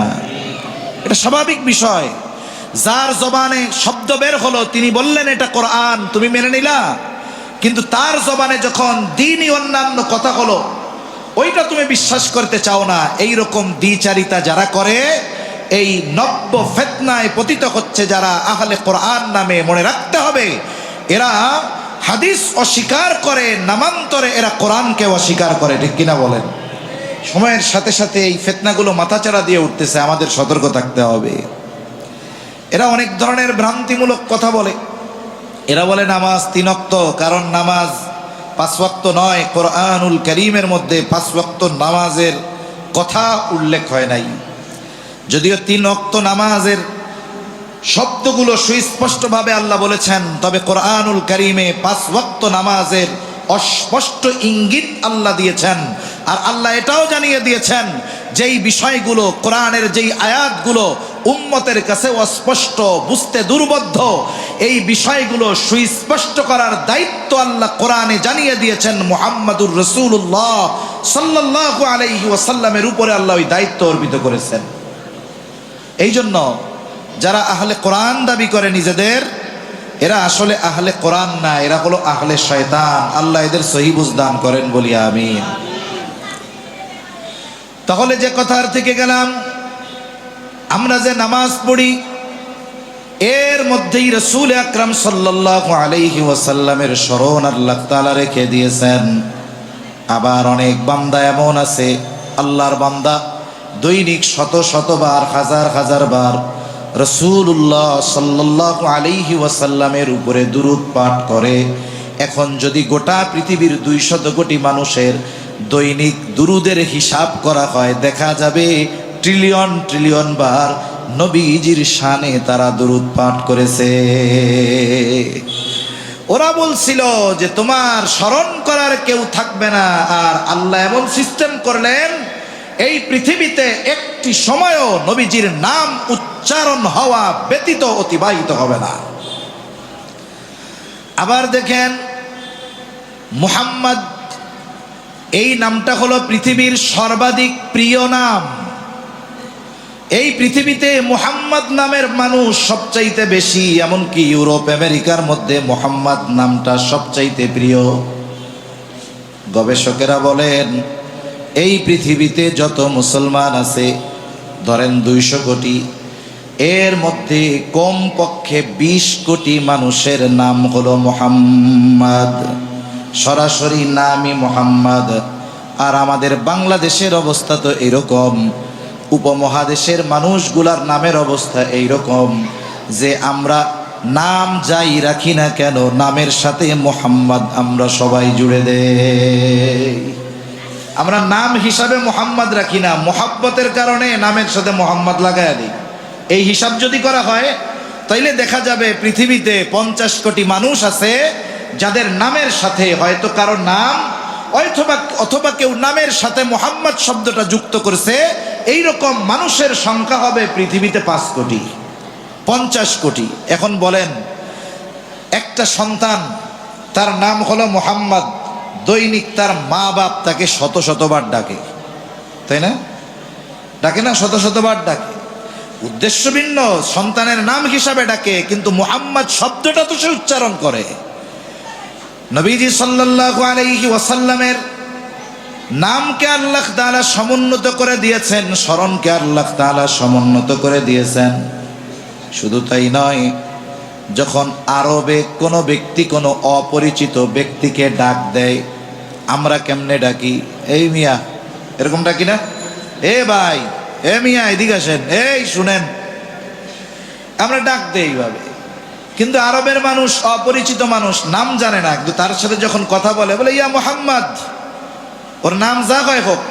এটা স্বাভাবিক বিষয়। যার জবানে শব্দ বের হলো, তিনি বললেন এটা কোরআন, তুমি মেনে নিলা। কিন্তু তার জবানে যখন দ্বীনি অন্যান্য কথা হলো, ওইটা তুমি বিশ্বাস করতে চাও না। এইরকম দ্বিচারিতা যারা করে, এই নব্য ফিতনায় পতিত হচ্ছে যারা আহলে কোরআন নামে। মনে রাখতে হবে, এরা হাদিস অস্বীকার করে, নামান্তরে এরা কোরআনকে অস্বীকার করে, ঠিক কিনা বলেন? সময়ের সাথে সাথে এই ফিতনাগুলো মাথাচাড়া দিয়ে উঠতেছে, আমাদের সতর্ক থাকতে হবে। এরা অনেক ধরনের ভ্রান্তিমূলক কথা বলে। এরা বলে নামাজ 3 ওয়াক্ত, কারণ নামাজ 5 ওয়াক্ত নয়। কোরআনুল কারীমের মধ্যে 5 ওয়াক্ত নামাজের কথা উল্লেখ হয় নাই। যদিও 3 ওয়াক্ত নামাজের শব্দগুলো সুস্পষ্টভাবে আল্লাহ বলেছেন, তবে কোরআনুল কারীমে 5 ওয়াক্ত নামাজের অস্পষ্ট ইঙ্গিত আল্লাহ দিয়েছেন। আর আল্লাহ এটাও জানিয়ে দিয়েছেন, যেই বিষয়গুলো কোরআনের যেই আয়াতগুলো উম্মতের কাছে অস্পষ্ট, বুঝতে দুর্বোধ্য, এই বিষয়গুলো সুস্পষ্ট করার দায়িত্ব আল্লাহ কোরআনে জানিয়ে দিয়েছেন মুহাম্মাদুর রাসূলুল্লাহ সাল্লাল্লাহু আলাইহি ওয়াসাল্লামের উপরে। আল্লাহ ওই দায়িত্ব অর্পিত করেছেন। এই জন্য যারা আহলে কোরআন দাবি করে নিজেদের, এরা আসলে আহলে কোরআন না, এরা হলো আহলে শয়তান। আল্লাহ এদের সহি বুঝ দান করেন, বলি আমিন। তাহলে যে কথার থেকে গেলাম, আমরা যে নামাজ পড়ি, এর মধ্যেই রাসূল আকরাম সাল্লাল্লাহু আলাইহি ওয়াসাল্লামের স্মরণ আল্লাহ তাআলা রেখে দিয়েছেন। আবার অনেক বান্দা এমন আছে, আল্লাহর বান্দা দৈনিক শত শতবার, হাজার হাজার বার রাসূলুল্লাহ সাল্লাল্লাহু আলাইহি ওয়াসাল্লামের উপরে দুরূদ পাঠ করে। এখন যদি গোটা পৃথিবীর 200 কোটি মানুষের দৈনিক দুরূদের হিসাব করা হয়, দেখা যাবে ট্রিলিয়ন ট্রিলিয়ন বার নবীজির শানে তারা দুরূদ পাঠ করেছে। ওরা বলছিল যে তোমার স্মরণ করার কেউ থাকবে না, আর আল্লাহ এমন সিস্টেম করলেন, এই পৃথিবীতে একটি সময়ও নবীজির নাম উচ্চারণ হওয়া ব্যতীত অতিবাহিত হবে না। আবার দেখেন, মুহাম্মদ এই নামটা হলো পৃথিবীর সর্বাধিক প্রিয় নাম। এই পৃথিবীতে মুহাম্মদ নামের মানুষ সবচাইতে বেশি, এমনকি ইউরোপ আমেরিকার মধ্যে মুহাম্মদ নামটা সবচাইতে প্রিয়। গবেষকেরা বলেন, এই পৃথিবীতে যত মুসলমান আছে, ধরেন 200 কোটি, এর মধ্যে কমপক্ষে 20 কোটি মানুষের নাম হলো মুহাম্মদ, সরাসরি নামই মুহাম্মদ। আর আমাদের বাংলাদেশের অবস্থা তো এরকম, উপমহাদেশের মানুষগুলার নামের অবস্থা এইরকম যে আমরা নাম যাই রাখি না কেন, নামের সাথে মুহাম্মদ আমরা সবাই জুড়ে দেই। আমরা নাম হিসাবে মুহাম্মদ রাখি না, মুহাব্বতের কারণে নামের সাথে মুহাম্মদ লাগায় দিই। এই হিসাব যদি করা হয়, তাইলে দেখা যাবে পৃথিবীতে 50 কোটি মানুষ আছে যাদের নামের সাথে হয়তো কারো নাম, অথবা কেউ নামের সাথে মুহাম্মদ শব্দটা যুক্ত করছে। এইরকম মানুষের সংখ্যা হবে পৃথিবীতে 5 কোটি, 50 কোটি। এখন বলেন, একটা সন্তান, তার নাম হলো মুহাম্মদ, দৈনিক তার মা বাপ তাকে শত শতবার ডাকে, তাই না? ডাকে না? শত শতবার ডাকে। উদ্দেশ্য ভিন্ন, সন্তানের নাম হিসাবে ডাকে, কিন্তু মুহাম্মদ শব্দটা তো সে উচ্চারণ করে। নবীজি সাল্লাল্লাহু আলাইহি ওয়াসাল্লামের নামকে আল্লাহ তাআলা সমুন্নত করে দিয়েছেন, স্মরণকে আল্লাহ তাআলা সমুন্নত করে দিয়েছেন। শুধু তাই নয়, যখন আরবে কোনো ব্যক্তি কোনো অপরিচিত ব্যক্তিকে ডাক দেয়, আমরা কেমনে ডাকি? এই মিয়া, এরকম ডাকি না? এ ভাই, এ মিয়া এদিকে আসেন, এই শুনেন, আমরা ডাক দেই এইভাবে। কিন্তু আরবের মানুষ, অপরিচিত মানুষ, নাম জানে না, কিন্তু তার সাথে যখন কথা বলে, বলে ইয়া মুহাম্মদ, ওর নাম যা হয় হোক,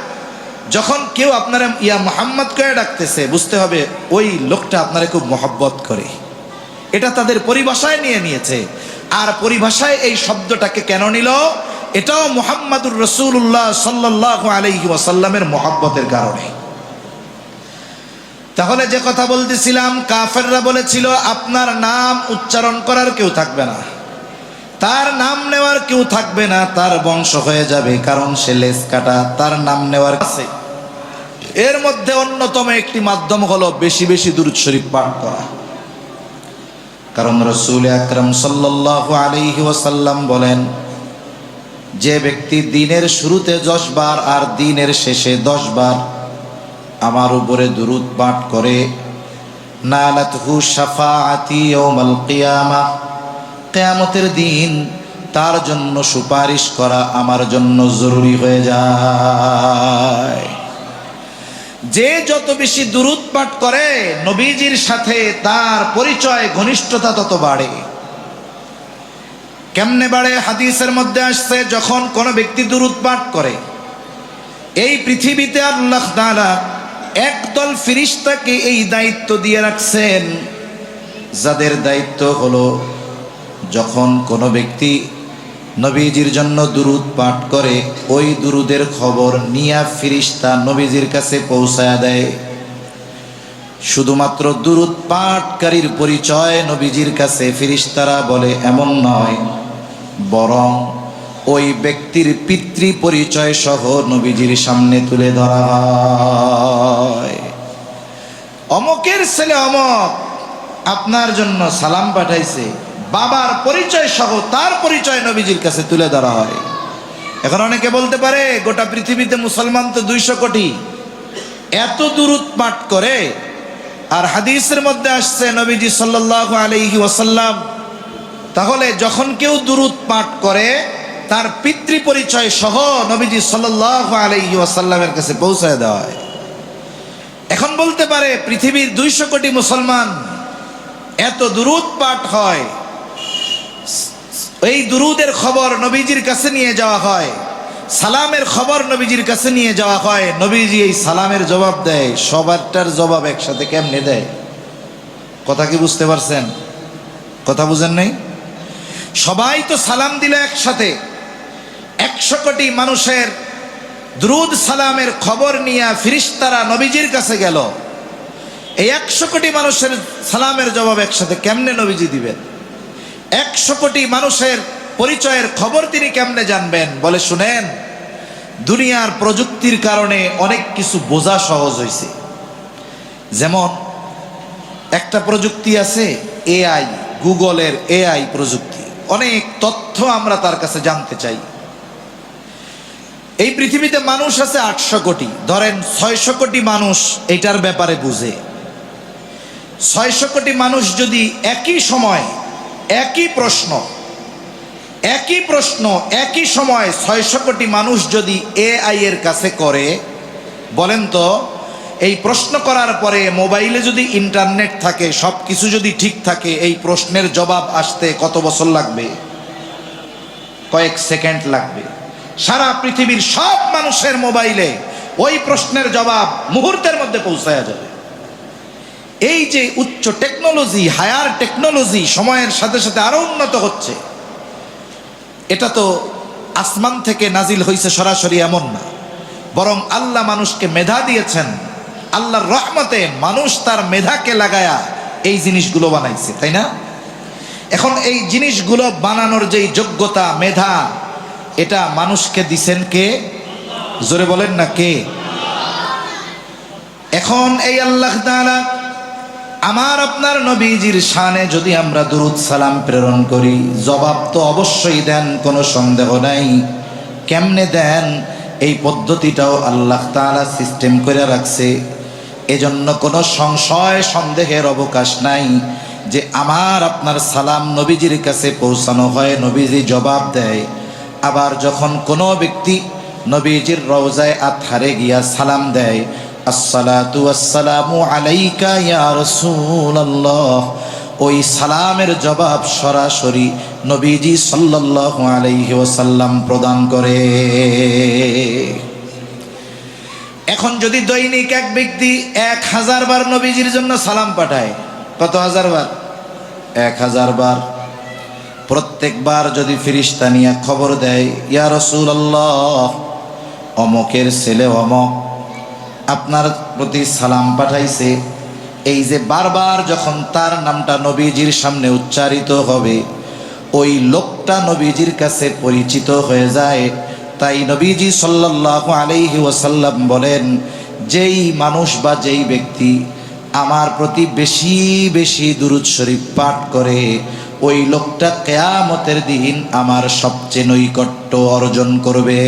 যখন কেউ আপনারা ইয়া মুহাম্মদ করে ডাকতেছে, বুঝতে হবে ওই লোকটা আপনারা খুব মহব্বত করে। এটা তাদের পরিভাষায় নিয়ে নিয়েছে। আর পরিভাষায় এই শব্দটাকে কেন নিল? এটাও মুহাম্মাদুর রাসূলুল্লাহ সাল্লাল্লাহু আলাইহি ওয়াসাল্লামের মহব্বতের কারণে। তাহলে যে কথা বলতেছিলাম, কাফেররা বলেছিল আপনার নাম উচ্চারণ করার কেউ থাকবে না, তার নাম নেওয়ার কেউ থাকবে না, তার বংশ হয়ে যাবে, কারণ সে লেজ কাটা, তার নাম নেওয়ার আছে। এর মধ্যে অন্যতম একটি মাধ্যম হলো বেশি বেশি দুরূদ শরীফ পাঠ করা। কারণ রাসূল আকরাম সাল্লাল্লাহু আলাইহি ওয়াসাল্লাম বলেন, যে ব্যক্তি দিনের শুরুতে 10 বার আর দিনের শেষে 10 বার আমার উপরে দুরূদ পাঠ করে, নালাতহু শাফাআতি ইয়াউমাল কিয়ামাহ, কিয়ামতের দিন তার জন্য সুপারিশ করা আমার জন্য জরুরি হয়ে যায়। যে যত বেশি দুরূদ পাঠ করে নবীজির সাথে তার পরিচয়, ঘনিষ্ঠতা তত বাড়ে। কেমনে বাড়ে? হাদিসের মধ্যে আসছে, যখন কোনো ব্যক্তি দুরূদ পাঠ করে, এই পৃথিবীতে আল্লাহ তাআলা একদল ফেরেশতাকে এই দায়িত্ব দিয়ে রাখছেন, যাদের দায়িত্ব হলো যখন কোনো ব্যক্তি নবীজির জন্য দুরূদ পাঠ করে, ওই দুরূদের খবর নিয়া ফেরেশতা নবীজির কাছে পৌঁছায়া দেয়। শুধুমাত্র দুরূদ পাঠকারীর পরিচয় নবীজির কাছে ফেরেশতারা বলে এমন নয়, বরং ওই ব্যক্তির পিতৃ পরিচয় সহ নবীজির সামনে তুলে ধরা হয়। অমকের ছেলে অমক আপনার জন্য সালাম পাঠাইছে, বাবার পরিচয় সহ তার পরিচয় নবীজির কাছে তুলে ধরা হয়। এখন অনেকে বলতে পারে, গোটা পৃথিবীতে মুসলমান তো 200 কোটি, এত দুরূদ পাঠ করে, আর হাদিসের মধ্যে আসছে নবীজি সাল্লাল্লাহু আলাইহি ওয়াসাল্লাম, তাহলে যখন কেউ দুরূদ পাঠ করে তার পিতৃ পরিচয় সহ নবীজি সাল্লাল্লাহু আলাইহি ওয়াসাল্লামের কাছে পৌঁছায় দেওয়া হয়। এখন বলতে পারে, পৃথিবীর 200 কোটি মুসলমান, এত দুরূদ পাঠ হয়, এই দুরূদের খবর নবীজির কাছে নিয়ে যাওয়া হয়, সালামের খবর নবীজির কাছে নিয়ে যাওয়া হয়, নবীজি এই সালামের জবাব দেয়, সবারটার জবাব একসাথে কেমনে দেয়? কথা কি বুঝতে পারছেন? কথা বুঝেন নাই? সবাই তো সালাম দিল একসাথে, 100 কোটি মানুষের দুরূদ সালামের খবর নিয়ে ফেরেশতারা নবীজির কাছে গেল, এই 100 কোটি মানুষের সালামের জবাব একসাথে কেমনে নবীজি দিবেন? 100 কোটি মানুষের পরিচয়ের খবর তিনি কেমনে জানবেন? বলে শুনেন, দুনিয়ার প্রযুক্তির কারণে অনেক কিছু বোঝা সহজ হয়েছে। যেমন একটা প্রযুক্তি আছে এআই, গুগলের এআই প্রযুক্তি, অনেক তথ্য আমরা তার কাছে জানতে চাই। এই পৃথিবীতে মানুষ আছে 800 কোটি, ধরেন 600 কোটি মানুষ এটার ব্যাপারে বুঝে। 600 কোটি মানুষ যদি একই সময় একই প্রশ্ন একই সময় 600 কোটি মানুষ যদি এআই এর কাছে করে, বলেন তো এই প্রশ্ন করার পরে মোবাইলে যদি ইন্টারনেট থাকে, সব কিছু যদি ঠিক থাকে, এই প্রশ্নের জবাব আসতে কত বছর লাগবে? কয়েক সেকেন্ড লাগবে। সারা পৃথিবীর সব মানুষের মোবাইলে ওই প্রশ্নের জবাব মুহূর্তের মধ্যে পৌঁছায়া যাবে। এই যে উচ্চ টেকনোলজি, হায়ার টেকনোলজি সময়ের সাথে সাথে আরো উন্নত হচ্ছে, এটা তো আসমান থেকে নাজিল হয়েছে সরাসরি এমন না, বরং আল্লাহ মানুষকে মেধা দিয়েছেন। আল্লাহর রহমতে মানুষ তার মেধাকে লাগায়া এই জিনিসগুলো বানাইছে, তাই না? এখন এই জিনিসগুলো বানানোর যেই যোগ্যতা, মেধা, এটা মানুষকে দিছেন কে? জোরে বলেন না কে? এখন এই আল্লাহ তাআলা আমার আপনার নবীজির শানে যদি আমরা দুরূদ সালাম প্রেরণ করি, জবাব তো অবশ্যই দেন, কোনো সন্দেহ নাই। কেমনে দেন এই পদ্ধতিটাও আল্লাহ তাআলা সিস্টেম করে রাখছে। এজন্য কোনো সংশয় সন্দেহের অবকাশ নাই যে আমার আপনার সালাম নবীজির কাছে পৌঁছানো হয়, নবীজি জবাব দেয়। আবার যখন কোনো ব্যক্তি নবীজির রওজায়ে আতহারে গিয়া সালাম দেয়, আসসালাতু ওয়াসসালামু আলাইকা ইয়া রাসূলুল্লাহ, ওই সালামের জবাব সরাসরি নবীজি সাল্লাল্লাহু আলাইহি ওয়াসাল্লাম প্রদান করে। এখন যদি দৈনিক এক ব্যক্তি 1000 বার নবীজির জন্য সালাম পাঠায়, কত হাজার বার? 1000 বার। প্রত্যেকবার যদি ফেরেশতা নিয়ে খবর দেয়, ইয়া রাসূলুল্লাহ, অমকের ছেলে অমক আপনার প্রতি সালাম পাঠাইছে, এই যে বারবার যখন তার নামটা নবীজির সামনে উচ্চারিত হবে, ওই লোকটা নবীজির কাছে পরিচিত হয়ে যায়। তাই নবীজি সাল্লাল্লাহু আলাইহি ওয়াসাল্লাম বলেন, যেই মানুষ বা যেই ব্যক্তি আমার প্রতি বেশি বেশি দুরূদ শরীফ পাঠ করে, ওই লোকটা কিয়ামতের দিন আমার সবচেয়ে নৈকট্য অর্জন করবে।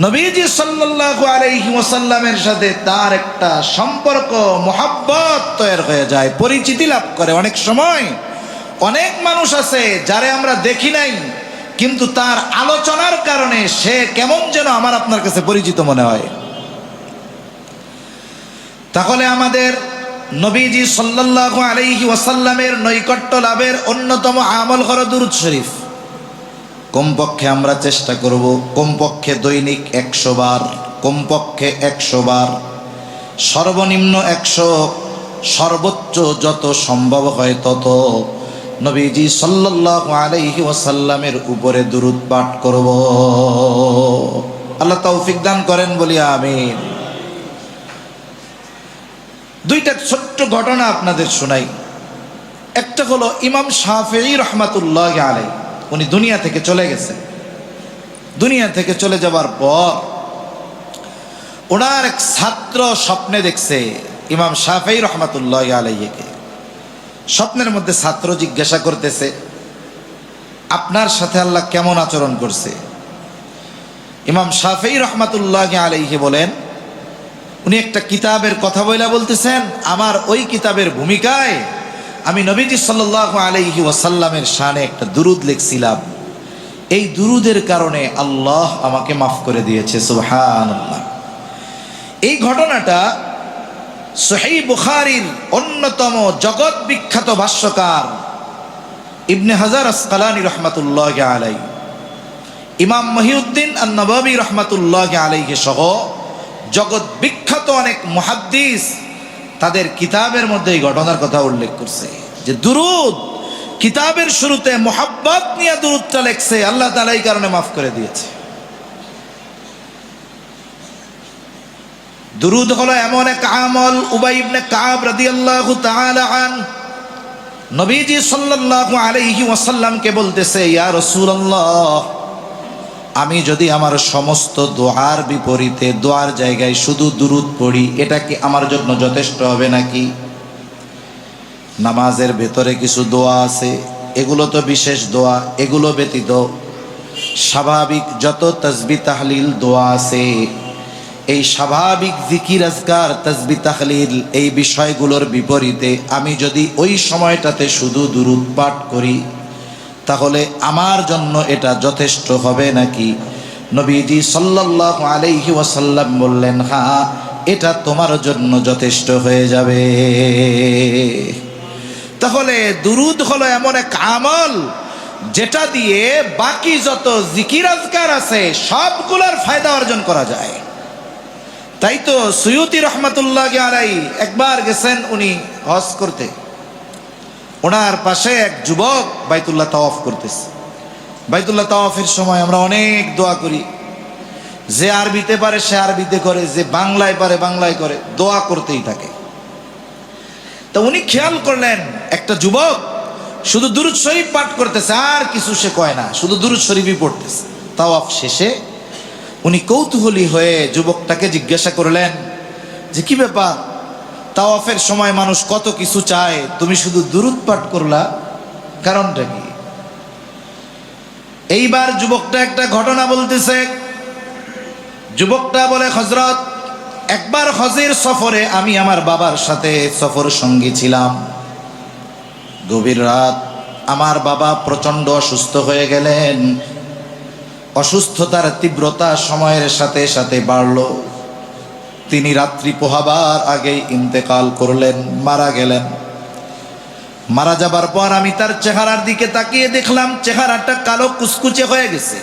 নবীজি সাল্লাল্লাহু আলাইহি ওয়াসাল্লামের সাথে তার একটা সম্পর্ক, মোহাব্বত তৈরি হয়ে যায়, পরিচিতি লাভ করে। অনেক সময় অনেক মানুষ আছে যারে আমরা দেখি নাই, কিন্তু তার আলোচনার কারণে সে কেমন যেন আমার আপনার কাছে পরিচিত মনে হয়। তাহলে আমাদের নবীজি সাল্লাল্লাহু আলাইহি ওয়াসাল্লামের নৈকট্য লাভের অন্যতম আমল হলো দুরূদ শরীফ। কমপক্ষে আমরা চেষ্টা করব, কমপক্ষে দৈনিক 100 বার, কমপক্ষে 100 বার, সর্বনিম্ন 100, সর্বোচ্চ যত সম্ভব হয় তত নবীজি সাল্লাল্লাহু আলাইহি ওয়াসাল্লামের উপরে দুরূদ পাঠ করব। আল্লাহ তৌফিক দান করেন, বলি আমিন। দুইটা ছোট্ট ঘটনা আপনাদের শোনাই। একটা হলো ইমাম শাফিঈ রাহমাতুল্লাহি আলাইহি, উনি দুনিয়া থেকে চলে গেছেন। দুনিয়া থেকে চলে যাবার পর ওনার এক ছাত্র স্বপ্নে দেখছে ইমাম শাফিঈ রাহমাতুল্লাহি আলাইহিকে। স্বপ্নের মধ্যে ছাত্র জিজ্ঞাসা করতেছে, আপনার সাথে আল্লাহ কেমন আচরণ করছে? ইমাম শাফিঈ রাহমাতুল্লাহি আলাইহি বলেন, উনি একটা কিতাবের কথা বলতেছেন, আমার ওই কিতাবের ভূমিকায় আমি নবীজি সাল্লাল্লাহু আলাইহি ওয়াসাল্লামের শানে একটা দুরূদ লিখছিলাম। এই দুরূদের কারণে আল্লাহ আমাকে মাফ করে দিয়েছে, সুবহানাল্লাহ। এই ঘটনাটা সহিহ বুখারীর অন্যতম জগৎ বিখ্যাত ভাষ্যকার ইবনে হাজার আসকালানী রাহমাতুল্লাহি আলাইহি, ইমাম মহিউদ্দিন আন-নববী রাহমাতুল্লাহি আলাইহি সহ জগৎ বিখ্যাত অনেক মুহাদ্দিস তাদের কিতাবের মধ্যে এই ঘটনার কথা উল্লেখ করছে যে দুরূদ কিতাবের শুরুতে মুহাব্বত নিয়ে দুরূদটা লেখছে, আল্লাহ তাআলা এই কারণে মাফ করে দিয়েছে। দুরূদ হলো এমন এক আমল, উবাই ইবনে কাব রাদিয়াল্লাহু তাআলা আন নবীজি সাল্লাল্লাহু আলাইহি ওয়াসাল্লামকে বলতেছে, ইয়া রাসূলুল্লাহ, আমি যদি আমার সমস্ত দোয়ার বিপরীতে দোয়ার জায়গায় শুধু দুরূদ পড়ি, এটা কি আমার জন্য যথেষ্ট হবে নাকি? নামাজের ভেতরে কিছু দোয়া আছে, এগুলো তো বিশেষ দোয়া, এগুলো ব্যতীত স্বাভাবিক যত তাসবিহ তাহলিল দোয়া আছে, এই স্বাভাবিক জিকির আজকার তাসবিহ তাহলিল এই বিষয়গুলোর বিপরীতে আমি যদি ওই সময়টাতে শুধু দুরূদ পাঠ করি, তাহলে আমার জন্য এটা যথেষ্ট হবে নাকি? নবীজি সাল্লাল্লাহু আলাইহি ওয়াসাল্লাম বললেন, হ্যাঁ, এটা তোমার জন্য যথেষ্ট হয়ে যাবে। তাহলে দুরূদ হলো এমন এক আমল যেটা দিয়ে বাকি যত জিকির আজকার আছে সবগুলোর ফায়দা অর্জন করা যায়। তাই তো সুয়ুতি রহমাতুল্লাহি আলাইহি একবার গেছেন উনি হজ করতে, ওনার পাশে এক যুবক বাইতুল্লাহ তাওয়াফ করতেছে। বাইতুল্লাহ তাওয়াফের সময় আমরা অনেক দোয়া করি, যে আরবিতে পারে সে আরবিতে করে, যে বাংলায় পারে বাংলায় করে, দোয়া করতেই থাকে। তো উনি খেয়াল করলেন একটা যুবক শুধু দুরূদ শরীফ পাঠ করতেছে, আর কিছু সে কয় না, শুধু দুরূদ শরীফই পড়তেছে। তাওয়াফ শেষে উনি কৌতূহলী হয়ে যুবকটাকে জিজ্ঞাসা করলেন যে, কি ব্যাপার, তাওয়াফের সময় মানুষ কত কিছু চায়, তুমি শুধু দুরূদ পাঠ করলা, কারণটা কি? এইবার যুবকটা একটা ঘটনা বলতেছে। যুবকটা বলে, হযরত, একবার হজের সফরে আমি আমার বাবার সাথে সফর সঙ্গী ছিলাম। গভীর রাত, আমার বাবা প্রচন্ড অসুস্থ হয়ে গেলেন। অসুস্থতার তীব্রতা সময়ের সাথে সাথে বাড়ল। তিনি রাত্রি পোহাবার আগেই ইন্তেকাল করলেন, মারা গেলেন। মারা যাবার পর আমি তার চেহারার দিকে তাকিয়ে দেখলাম চেহারাটা কালো কুচকুচে হয়ে গেছে।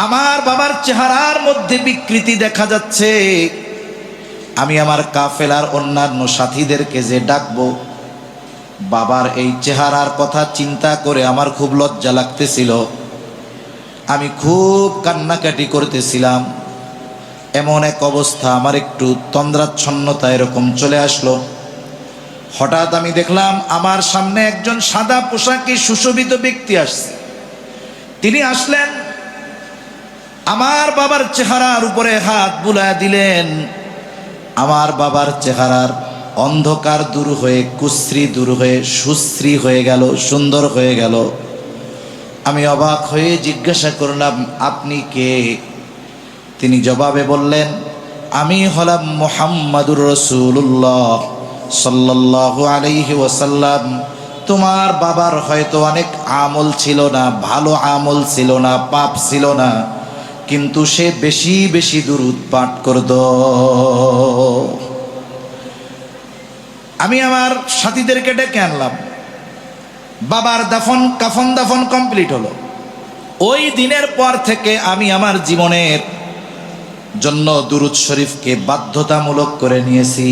আমার বাবার চেহারার মধ্যে বিকৃতি দেখা যাচ্ছে। আমি আমার কাফেলার অন্যান্য সাথীদেরকে যে ডাকবো, বাবার এই চেহারার কথা চিন্তা করে আমার খুব লজ্জা লাগতেছিল। আমি খুব কান্নাকাটি করতেছিলাম। এমন এক অবস্থা, আমার একটু তন্দ্রাচ্ছন্নতা এরকম চলে আসলো। হঠাৎ আমি দেখলাম আমার সামনে একজন সাদা পোশাকে সুশোভিত ব্যক্তি আসছে। তিনি আসলেন, আমার বাবার চেহারার উপরে হাত বুলায় দিলেন। আমার বাবার চেহারার অন্ধকার দূর হয়ে, কুশ্রী দূর হয়ে সুশ্রী হয়ে গেল, সুন্দর হয়ে গেল। আমি অবাক হয়ে জিজ্ঞাসা করলাম, আপনি কে? তিনি জবাবে বললেন, আমি হলাম মুহাম্মাদুর রাসূলুল্লাহ সাল্লাল্লাহু আলাইহি ওয়াসাল্লাম। তোমার বাবার হয়তো অনেক আমল ছিল না, ভালো আমল ছিল না, পাপ ছিল না, কিন্তু সে বেশি বেশি দুরূদ পাঠ করত। আমি আমার সাথীদেরকে ডেকে আনলাম। বাবার কাফন দাফন কমপ্লিট হলো। ওই দিনের পর থেকে আমি আমার জীবনের জন্য দুরূদ শরীফকে বাধ্যতামূলক করে নিয়েছি।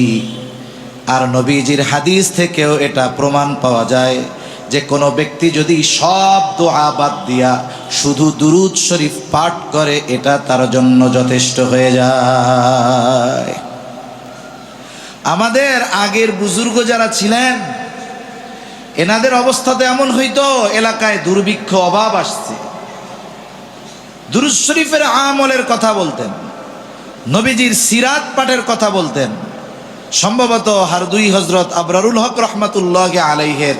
আর নবীজির হাদিস থেকেও এটা প্রমাণ পাওয়া যায় যে কোনো ব্যক্তি যদি সব দোয়া বাদ দিয়া শুধু দুরূদ শরীফ পাঠ করে, এটা তার জন্য যথেষ্ট হয়ে যায়। আমাদের আগের বুজুর্গ যারা ছিলেন, এনাদের অবস্থাতে এমন হইতো, এলাকায় দুর্ভিক্ষ, অভাব আসছে, দুরূদ শরীফের আমলের কথা বলতেন, নবীজির সিরাত পাঠের কথা বলতেন। সম্ভবত হারদুই হজরত আবরারুল হক রহমাতুল্লাহ আলাইহের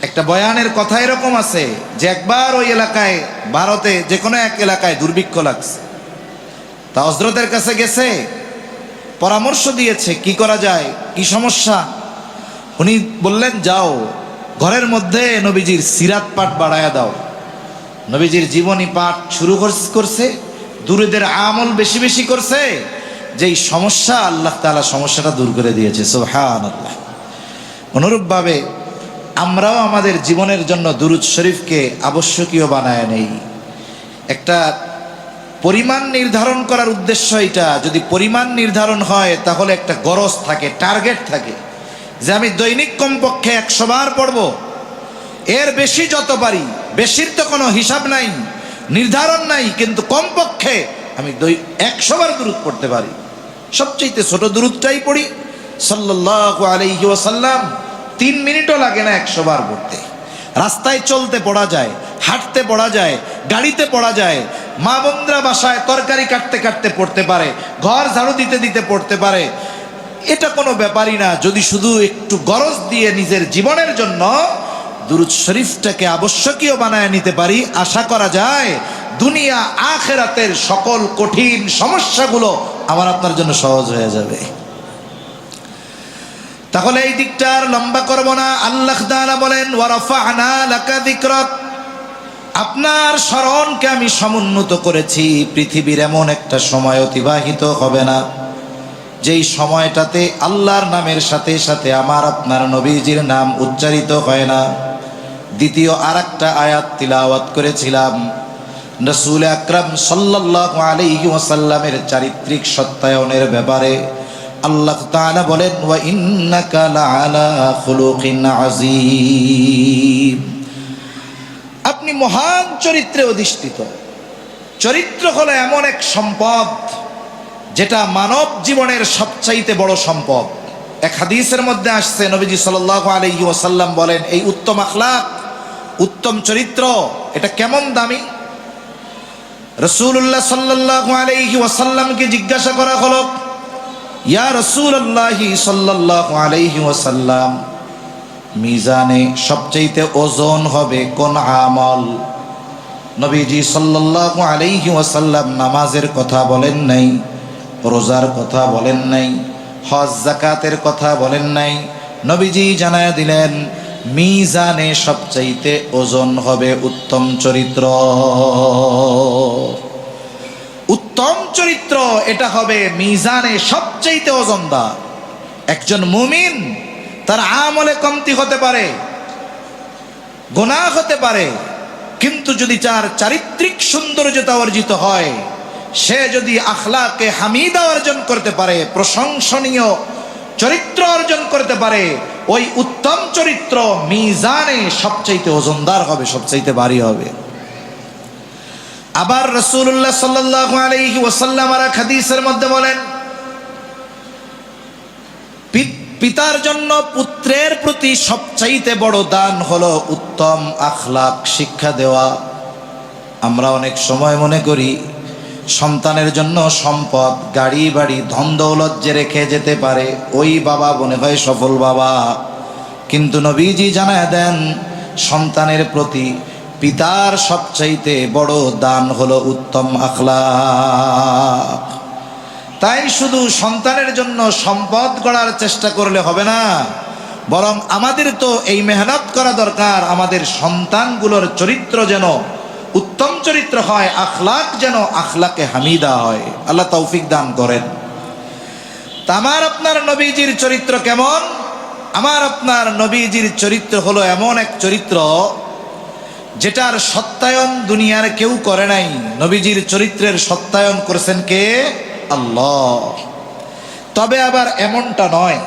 একটা বয়ানের কথা এরকম আছে যে একবার ওই এলাকায়, ভারতে যে কোনো এক এলাকায় দুর্ভিক্ষ লাগছে। তা হজরতের কাছে গেছে, পরামর্শ দিয়েছে কি করা যায়, কি সমস্যা। উনি বললেন, যাও ঘরের মধ্যে নবীজির সিরাত পাঠ বাড়ায়া দাও। নবীজির জীবনী পাঠ শুরু করছে, দুরূদের আমল বেশি বেশি করছে। যেই সমস্যা, আল্লাহ তাআলা সমস্যাটা দূর করে দিয়েছে। সুবহানাল্লাহ। অনুরূপভাবে আমরাও আমাদের জীবনের জন্য দুরূদ শরীফকে আবশ্যকীয় বানায় নেই। একটা পরিমাণ নির্ধারণ করার উদ্দেশ্য এটা। যদি পরিমাণ নির্ধারণ হয় তাহলে একটা গরজ থাকে, টার্গেট থাকে যে আমি দৈনিক কমপক্ষে 100 বার পড়ব। এর বেশি যত পারি, বেশির তো কোনো হিসাব নাই, নির্ধারণ নাই, কিন্তু কমপক্ষে আমি 100 বার দুরূদ পড়তে পারি। সবচেয়ে ছোট দুরূদটাই পড়ি, সাল্লাল্লাহু আলাইহি ওয়াসাল্লাম। 3 মিনিটও লাগে না 100 বার পড়তে। রাস্তায় চলতে পড়া যায়, হাঁটতে পড়া যায়, গাড়িতে পড়া যায়, মা বোনরা বাসায় তরকারি কাটতে কাটতে পড়তে পারে, ঘর ঝাড়ু দিতে দিতে পড়তে পারে। এটা কোনো ব্যাপারই না। যদি শুধু একটু গরজ দিয়ে নিজের জীবনের জন্য দুরূদ শরীফটাকে আবশ্যকীয় বানায় নিতে পারি, আশা করা যায় দুনিয়া আখিরাতের সকল কঠিন সমস্যাগুলো আমার আপনার জন্য সহজ হয়ে যাবে। তাহলে এই দিকটা আর লম্বা করব না। আল্লাহ তাআলা বলেন, ওয়া রাফা'না লাকা যিকরাক, আপনার স্মরণকে আমি সমুন্নত করেছি। পৃথিবীর এমন একটা সময় অতিবাহিত হবে না যেই সময়টাতে আল্লাহর নামের সাথে সাথে আমার আপনার নবীজির নাম উচ্চারিত হয় না। দ্বিতীয় আরেকটা আয়াত তিলাওয়াত করেছিলাম রাসূল আকরাম সাল্লাল্লাহু আলাইহি ওয়াসাল্লামের চারিত্রিক সত্যায়নের ব্যাপারে। আল্লাহ তাআলা বলেন, ওয়া ইন্নাকা লাআলা খুলুকিন আযীম, আপনি মহান চরিত্রে অধিষ্ঠিত। চরিত্র হলো এমন এক সম্পদ যেটা মানব জীবনের সবচাইতে বড় সম্পদ। এক হাদিসের মধ্যে আসছে, নবীজি সাল্লাল্লাহু আলাইহি ওয়াসাল্লাম বলেন, এই উত্তম আখলাক, উত্তম চরিত্র, এটা কেমন দামি। রাসূলুল্লাহ সাল্লাল্লাহু আলাইহি ওয়াসাল্লামকে জিজ্ঞাসা করা হলো, ইয়া রাসূলুল্লাহ সাল্লাল্লাহু আলাইহি ওয়াসাল্লাম, মিজানে সবচাইতে ওজন হবে কোন আমল? নবীজি সাল্লাল্লাহু আলাইহি ওয়াসাল্লাম নামাজের কথা বলেন নাই, রোজার কথা বলেন নাই, হজ যাকাতের কথা বলেন নাই। নবীজি জানায়া দিলেন, মিজানে সবচাইতে ওজন হবে উত্তম চরিত্র। উত্তম চরিত্র এটা হবে মিজানে সবচেয়ে ওজনদার। একজন মুমিন তার আমলে কমতি হতে পারে, গুনাহ হতে পারে, কিন্তু যদি তার চারিত্রিক সৌন্দর্যতা অর্জিত হয়, সে যদি আখলাকে হামিদা অর্জন করতে পারে, প্রশংসনীয় চরিত্র অর্জন করতে পারে, ওই উত্তম চরিত্র মিজানে সবচাইতে ওজনদার হবে, সবচাইতে ভারী হবে। আবার রাসূলুল্লাহ সাল্লাল্লাহু আলাইহি ওয়াসাল্লাম আর হাদিসের মধ্যে বলেন, পিতার জন্য পুত্রের প্রতি সবচাইতে বড় দান হলো উত্তম আখলাক শিক্ষা দেওয়া। আমরা অনেক সময় মনে করি সন্তানের জন্য সম্পদ, গাড়ি বাড়ি, ধন দৌলত যে রেখে যেতে পারে ওই বাবা মনে হয় সফল বাবা। কিন্তু নবীজি জানায় দেন, সন্তানের প্রতি পিতার সবচাইতে বড় দান হলো উত্তম আখলাক। তাই শুধু সন্তানের জন্য সম্পদ গড়ার চেষ্টা করলে হবে না, বরং আমাদের তো এই মেহনত করা দরকার, আমাদের সন্তানগুলোর চরিত্র যেন উত্তম চরিত্র হয়, আখলাক যেন আখলাকে হামিদা হয়। আল্লাহ তৌফিক দান করেন। তা আমার আপনার নবীজির চরিত্র কেমন? আমার আপনার নবীজির চরিত্র হলো এমন এক চরিত্র যেটার সত্যায়ন দুনিয়ার কেউ করে নাই। নবীজির চরিত্রের সত্যায়ন করেছেন কে? আল্লাহ। তবে আবার এমনটা নয়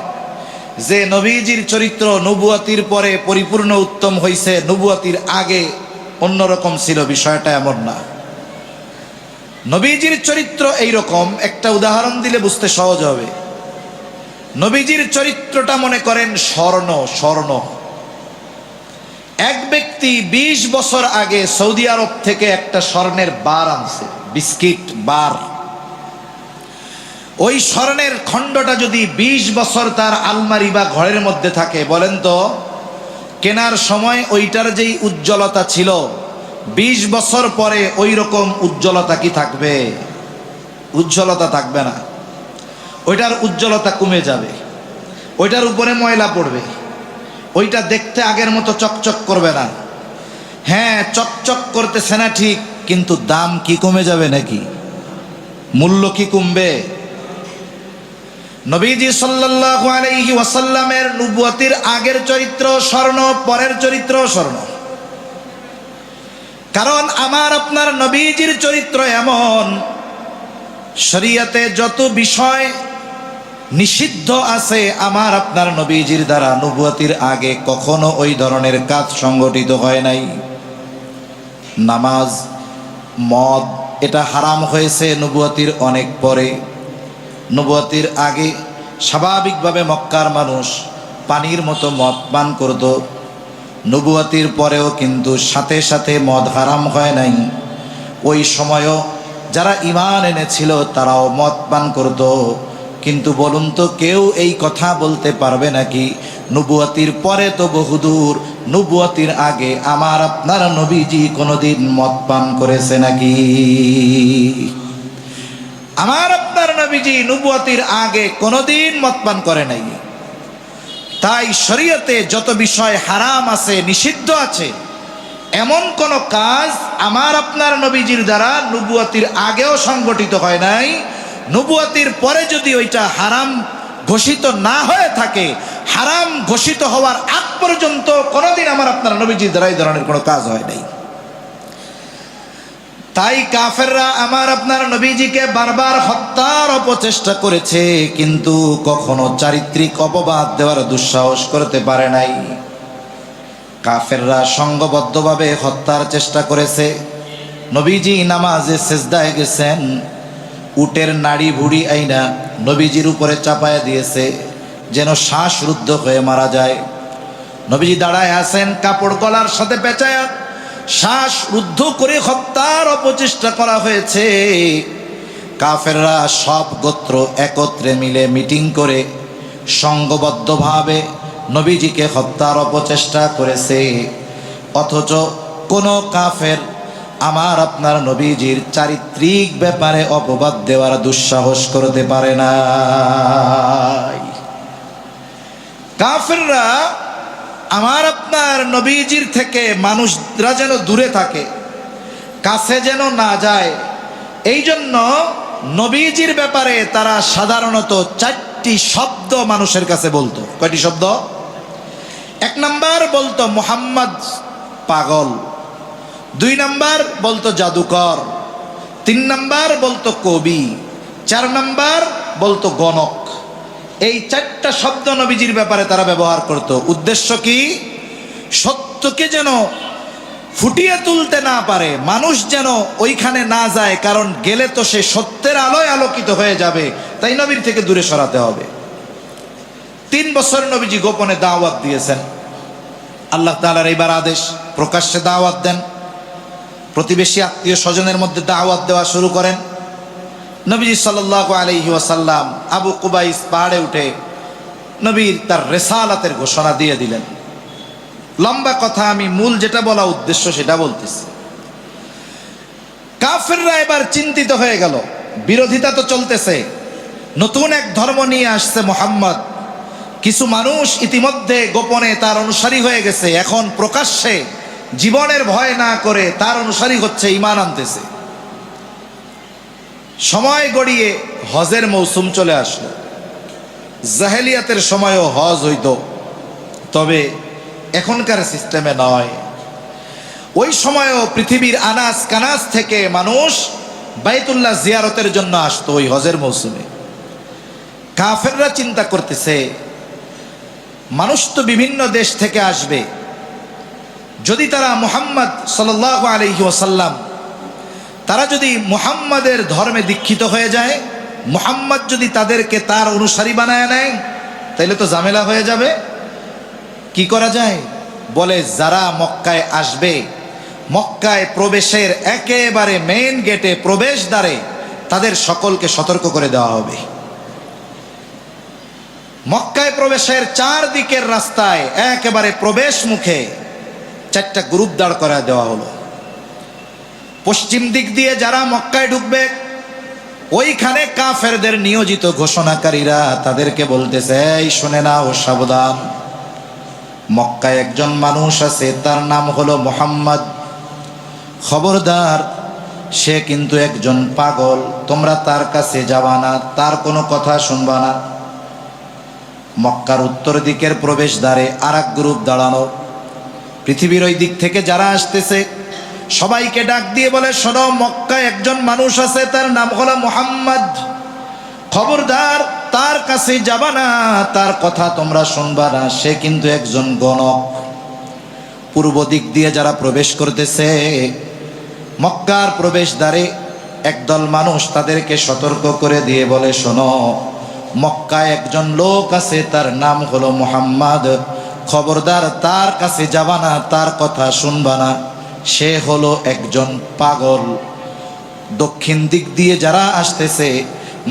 যে নবীজির চরিত্র নবুয়তির পরে পরিপূর্ণ উত্তম হয়েছে, নবুয়তির আগে অন্যরকম ছিল, বিষয়টা এমন না। নবীজির চরিত্র এইরকম, একটা উদাহরণ দিলে বুঝতে সহজ হবে। নবীজির চরিত্রটা মনে করেন স্বর্ণ। এক ব্যক্তি 20 বছর আগে সৌদি আরব থেকে একটা স্বর্ণের বার আনছে, বিস্কিট বার। ওই স্বর্ণের খণ্ডটা যদি 20 বছর তার আলমারি বা ঘরের মধ্যে থাকে, বলেন তো কেনার সময় ওইটার যেই উজ্জ্বলতা ছিল 20 বছর পরে ওই রকম উজ্জ্বলতা কি থাকবে? উজ্জ্বলতা থাকবে না। ওইটার উজ্জ্বলতা কমে যাবে, ওইটার উপরে ময়লা পড়বে, ওইটা দেখতে আগের মতো চকচক করবে না। হ্যাঁ, চকচক করতেছে না ঠিক, কিন্তু দাম কি কমে যাবে নাকি? মূল্য কি কমবে? নবীজি সাল্লাল্লাহু আলাইহি ওয়াসাল্লামের নবুয়তির আগের চরিত্র স্বর্ণ, পরের চরিত্র স্বর্ণ। কারণ আমার আপনার নবীজির চরিত্র এমন, শরীয়তে যত বিষয় নিষিদ্ধ আছে আমার আপনার নবীজির দ্বারা নবুয়তির আগে কখনো ওই ধরনের কাজ সংগঠিত হয় নাই। নামাজ, মদ এটা হারাম হয়েছে নবুয়তির অনেক পরে। নবুয়তির আগে স্বাভাবিকভাবে মক্কার মানুষ পানির মতো মদ পান করত। নবুয়তির পরেও কিন্তু সাথে সাথে মদ হারাম হয় নাই। ওই সময়ও যারা ঈমান এনেছিল তারাও মদ পান করত। কিন্তু বলুন তো, কেউ এই কথা বলতে পারবে নাকি নবুয়তির পরে তো বহুদূর, নবুয়তির আগে আমার আপনার নবীজি কোনোদিন মদ পান করেছে নাকি? আমার আপনার নবীজি নবুয়তির আগে কোনোদিন মদ পান করে নাই। তাই শরীয়তে যত বিষয় হারাম আছে, নিষিদ্ধ আছে, এমন কোন কাজ আমার আপনার নবীজির দ্বারা নবুয়তির আগেও সংগঠিত হয় নাই। নবুয়তির পরে যদি ওইটা হারাম ঘোষিত না হয়ে থাকে, হারাম ঘোষিত হওয়ার আগ পর্যন্ত কোনোদিন আমার আপনার নবীজির দ্বারা এই ধরনের কোনো কাজ হয় নাই। তাই কাফেররা আমার আপনার নবীজিকে বারবার হত্যার অপচেষ্টা করেছে, কিন্তু কখনো চারিত্রিক অপবাদ দেওয়ার দুঃসাহস করতে পারে নাই। কাফেররা সংঘবদ্ধভাবে হত্যার চেষ্টা করেছে। নবীজি নামাজে সেজদায় গেছেন, উটের নাড়ি ভুড়ি আইনা নবীজির উপরে চাপায় দিয়েছে যেন শ্বাসরুদ্ধ হয়ে মারা যায়। নবীজি দাঁড়ায় আছেন, কাপড় গলার সাথে পেঁচায়া শ্বাসরুদ্ধ করে হত্যার অপচেষ্টা করা হয়েছে। কাফেররা সব গোত্র একত্রে মিলে মিটিং করে সংঘবদ্ধভাবে নবীজিকে হত্যার অপচেষ্টা করেছে। অথচ কোনো কাফের আমার আপনার নবীজির চারিত্রিক ব্যাপারে অপবাদ দেওয়ার দুঃসাহস করতে পারে না। কাফেররা আমার আপনার নবীজির থেকে মানুষরা যেন দূরে থাকে, কাছে যেন না যায়, এই জন্য নবীজির ব্যাপারে তারা সাধারণত 4টি শব্দ মানুষের কাছে বলতো। কয়টি শব্দ? 1 নাম্বার বলতো মুহাম্মদ পাগল, 2 নাম্বার বলতো জাদুকর, 3 নাম্বার বলতো কবি, 4 নাম্বার বলতো গণক। এই 4টা শব্দ নবীজির ব্যাপারে তারা ব্যবহার করত। উদ্দেশ্য কি? সত্যকে যেন ফুটিয়ে তুলতে না পারে, মানুষ যেন ওইখানে না যায়, কারণ গেলে তো সে সত্যের আলোয় আলোকিত হয়ে যাবে, তাই নবীর থেকে দূরে সরাতে হবে। 3 বছর নবীজি গোপনে দাওয়াত দিয়েছেন। আল্লাহ তাআলার এইবার আদেশ, প্রকাশ্যে দাওয়াত দেন, প্রতিবেশী আত্মীয় স্বজনের মধ্যে দাওয়াত দেওয়া শুরু করেন। নবীজি সাল্লাল্লাহু আলাইহি ওয়াসাল্লাম আবু কুবাইস পাহাড়ে উঠে নবীর তার রিসালাতের ঘোষণা দিয়ে দিলেন। লম্বা কথা, আমি মূল যেটা বলা উদ্দেশ্য সেটা বলতেছি। কাফেররা এবার চিন্তিত হয়ে গেল, বিরোধিতা তো চলতেছে, নতুন এক ধর্ম নিয়ে আসছে মুহাম্মদ, কিছু মানুষ ইতিমধ্যে গোপনে তার অনুসারী হয়ে গেছে, এখন প্রকাশ্যে জীবনের ভয় না করে তার অনুসারী হচ্ছে, ঈমান আনতেছে। সময় গড়িয়ে হজের মৌসুম চলে আসলো। জাহেলিয়াতের সময়ও হজ হইত, তবে এখনকার সিস্টেমে নয়। ওই সময়ও পৃথিবীর আনাজ কানাজ থেকে মানুষ বাইতুল্লাহ জিয়ারতের জন্য আসতো ওই হজের মৌসুমে। কাফেররা চিন্তা করতেছে, মানুষ তো বিভিন্ন দেশ থেকে আসবে, যদি তারা মুহাম্মদ সাল্লাল্লাহু আলাইহি ওয়াসাল্লাম, তারা যদি মুহাম্মাদের ধর্মে দীক্ষিত হয়ে যায়, মুহাম্মদ যদি তাদেরকে তার অনুসারী বানায় নেয়, তাইলে তো ঝামেলা হয়ে যাবে। কি করা যায়? বলে যারা মক্কায় আসবে, মক্কায় প্রবেশের একেবারে মেইন গেটে প্রবেশদ্বারে তাদের সকলকে সতর্ক করে দেওয়া হবে। মক্কায় প্রবেশের 4 দিকের রাস্তায় একেবারে প্রবেশ মুখে 4টা গ্রুপ দাঁড় করা দেওয়া হলো। পশ্চিম দিক দিয়ে যারা মক্কায় ঢুকবে, ওইখানে কাফেরদের নিয়োজিত ঘোষণাকারীরা তাদেরকে বলতেছে, এই শুনে নাও, সাবধান, মক্কায় একজন মানুষ আছে, তার নাম হলো মুহাম্মদ, খবরদার, সে কিন্তু একজন পাগল, তোমরা তার কাছে যাবা না, তার কোনো কথা শুনবা না। মক্কার উত্তর দিকের প্রবেশদ্বারে আরেক গ্রুপ দাঁড়ানো, পৃথিবীর ওই দিক থেকে যারা আসতেছে সবাইকে ডাক দিয়ে বলে, শোনো, মক্কায় একজন মানুষ আছে, তার নাম হলো মুহাম্মদ, খবরদার, তার কাছে যাবা না, তার কথা তোমরা শুনবা না, সে কিন্তু একজন গণক। পূর্ব দিক দিয়ে যারা প্রবেশ করতেছে মক্কার প্রবেশদ্বারে, একদল মানুষ তাদেরকে সতর্ক করে দিয়ে বলে, শোনো, মক্কায় একজন লোক আছে, তার নাম হলো মুহাম্মদ, খবরদার, তার কাছে যাবা না, তার কথা শুনবা না, সে হলো একজন পাগল। দক্ষিণ দিক দিয়ে যারা আসতেছে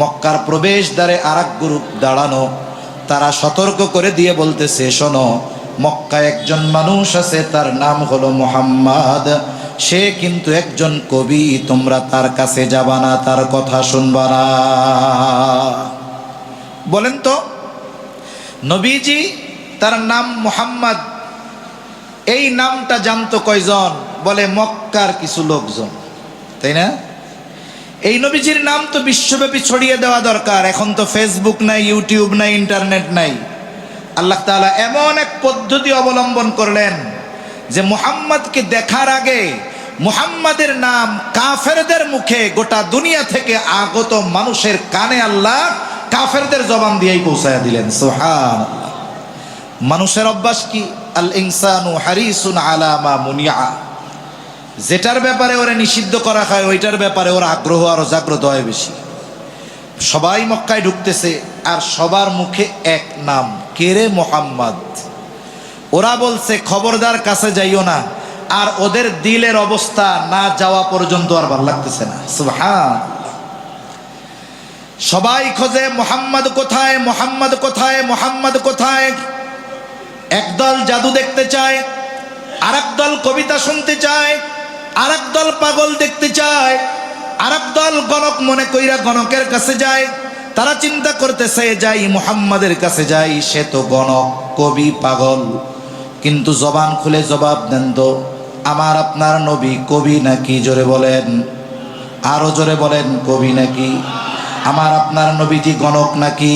মক্কার প্রবেশদ্বারে আরেক গ্রুপ দাঁড়ানো, তারা সতর্ক করে দিয়ে বলতেছে, শোনো, মক্কায় একজন মানুষ আছে, তার নাম হলো মুহাম্মদ, সে কিন্তু একজন কবি, তোমরা তার কাছে যাবা না, তার কথা শুনবা না। বলেন তো, নবীজি তার নাম মুহাম্মদ, এই নামটা জানতো কয়জন? বলে মক্কার কিছু লোকজন, তাই না? এই নবীজির নাম তো বিশ্বব্যাপী ছড়িয়ে দেওয়া দরকার। এখন তো ফেসবুক নাই, ইউটিউব নাই, ইন্টারনেট নাই। আল্লাহ তাআলা এমন এক পদ্ধতি অবলম্বন করলেন যে মুহাম্মদকে দেখার আগে মুহাম্মাদের নাম কাফেরদের মুখে গোটা দুনিয়া থেকে আগত মানুষের কানে আল্লাহ কাফেরদের জবান দিয়েই পৌঁছায়া দিলেন। সুবহানাল্লাহ। মানুষের অভ্যাস কি? আল ইনসানু হারিসুন আলা মা মুনিয়া, যেটার ব্যাপারে ওরা নিষিদ্ধ করা হয় ওইটার ব্যাপারে ওর আগ্রহ আরো জাগ্রত হয় বেশি। সবাই মক্কায় ঢুকতেছে আর সবার মুখে এক নাম, কেরে? মুহাম্মদ। ওরা বলছে খবরদার কাছে যাইও না, আর ওদের দিলের অবস্থা না যাওয়া পর্যন্ত আর ভালো লাগতেছে না। সুবহানাল্লাহ। সবাই খোঁজে মুহাম্মদ কোথায়, মুহাম্মদ কোথায়, মুহাম্মদ কোথায়। একদল জাদু দেখতে চায়, আরেক দল কবিতা শুনতে চায়, আরেক দল পাগল দেখতে চায়, আরেক দল গণক মনে কইরা গণকের কাছে যায়। তারা চিন্তা করতেছে, যাই মুহাম্মাদের কাছে যাই, সে তো গণক, কবি, পাগল, কিন্তু জবান খুলে জবাব দেন তো, আমার আপনার নবী কবি নাকি? জোরে বলেন, আরো জোরে বলেন কবি নাকি? আমার আপনার নবীজি গণক নাকি?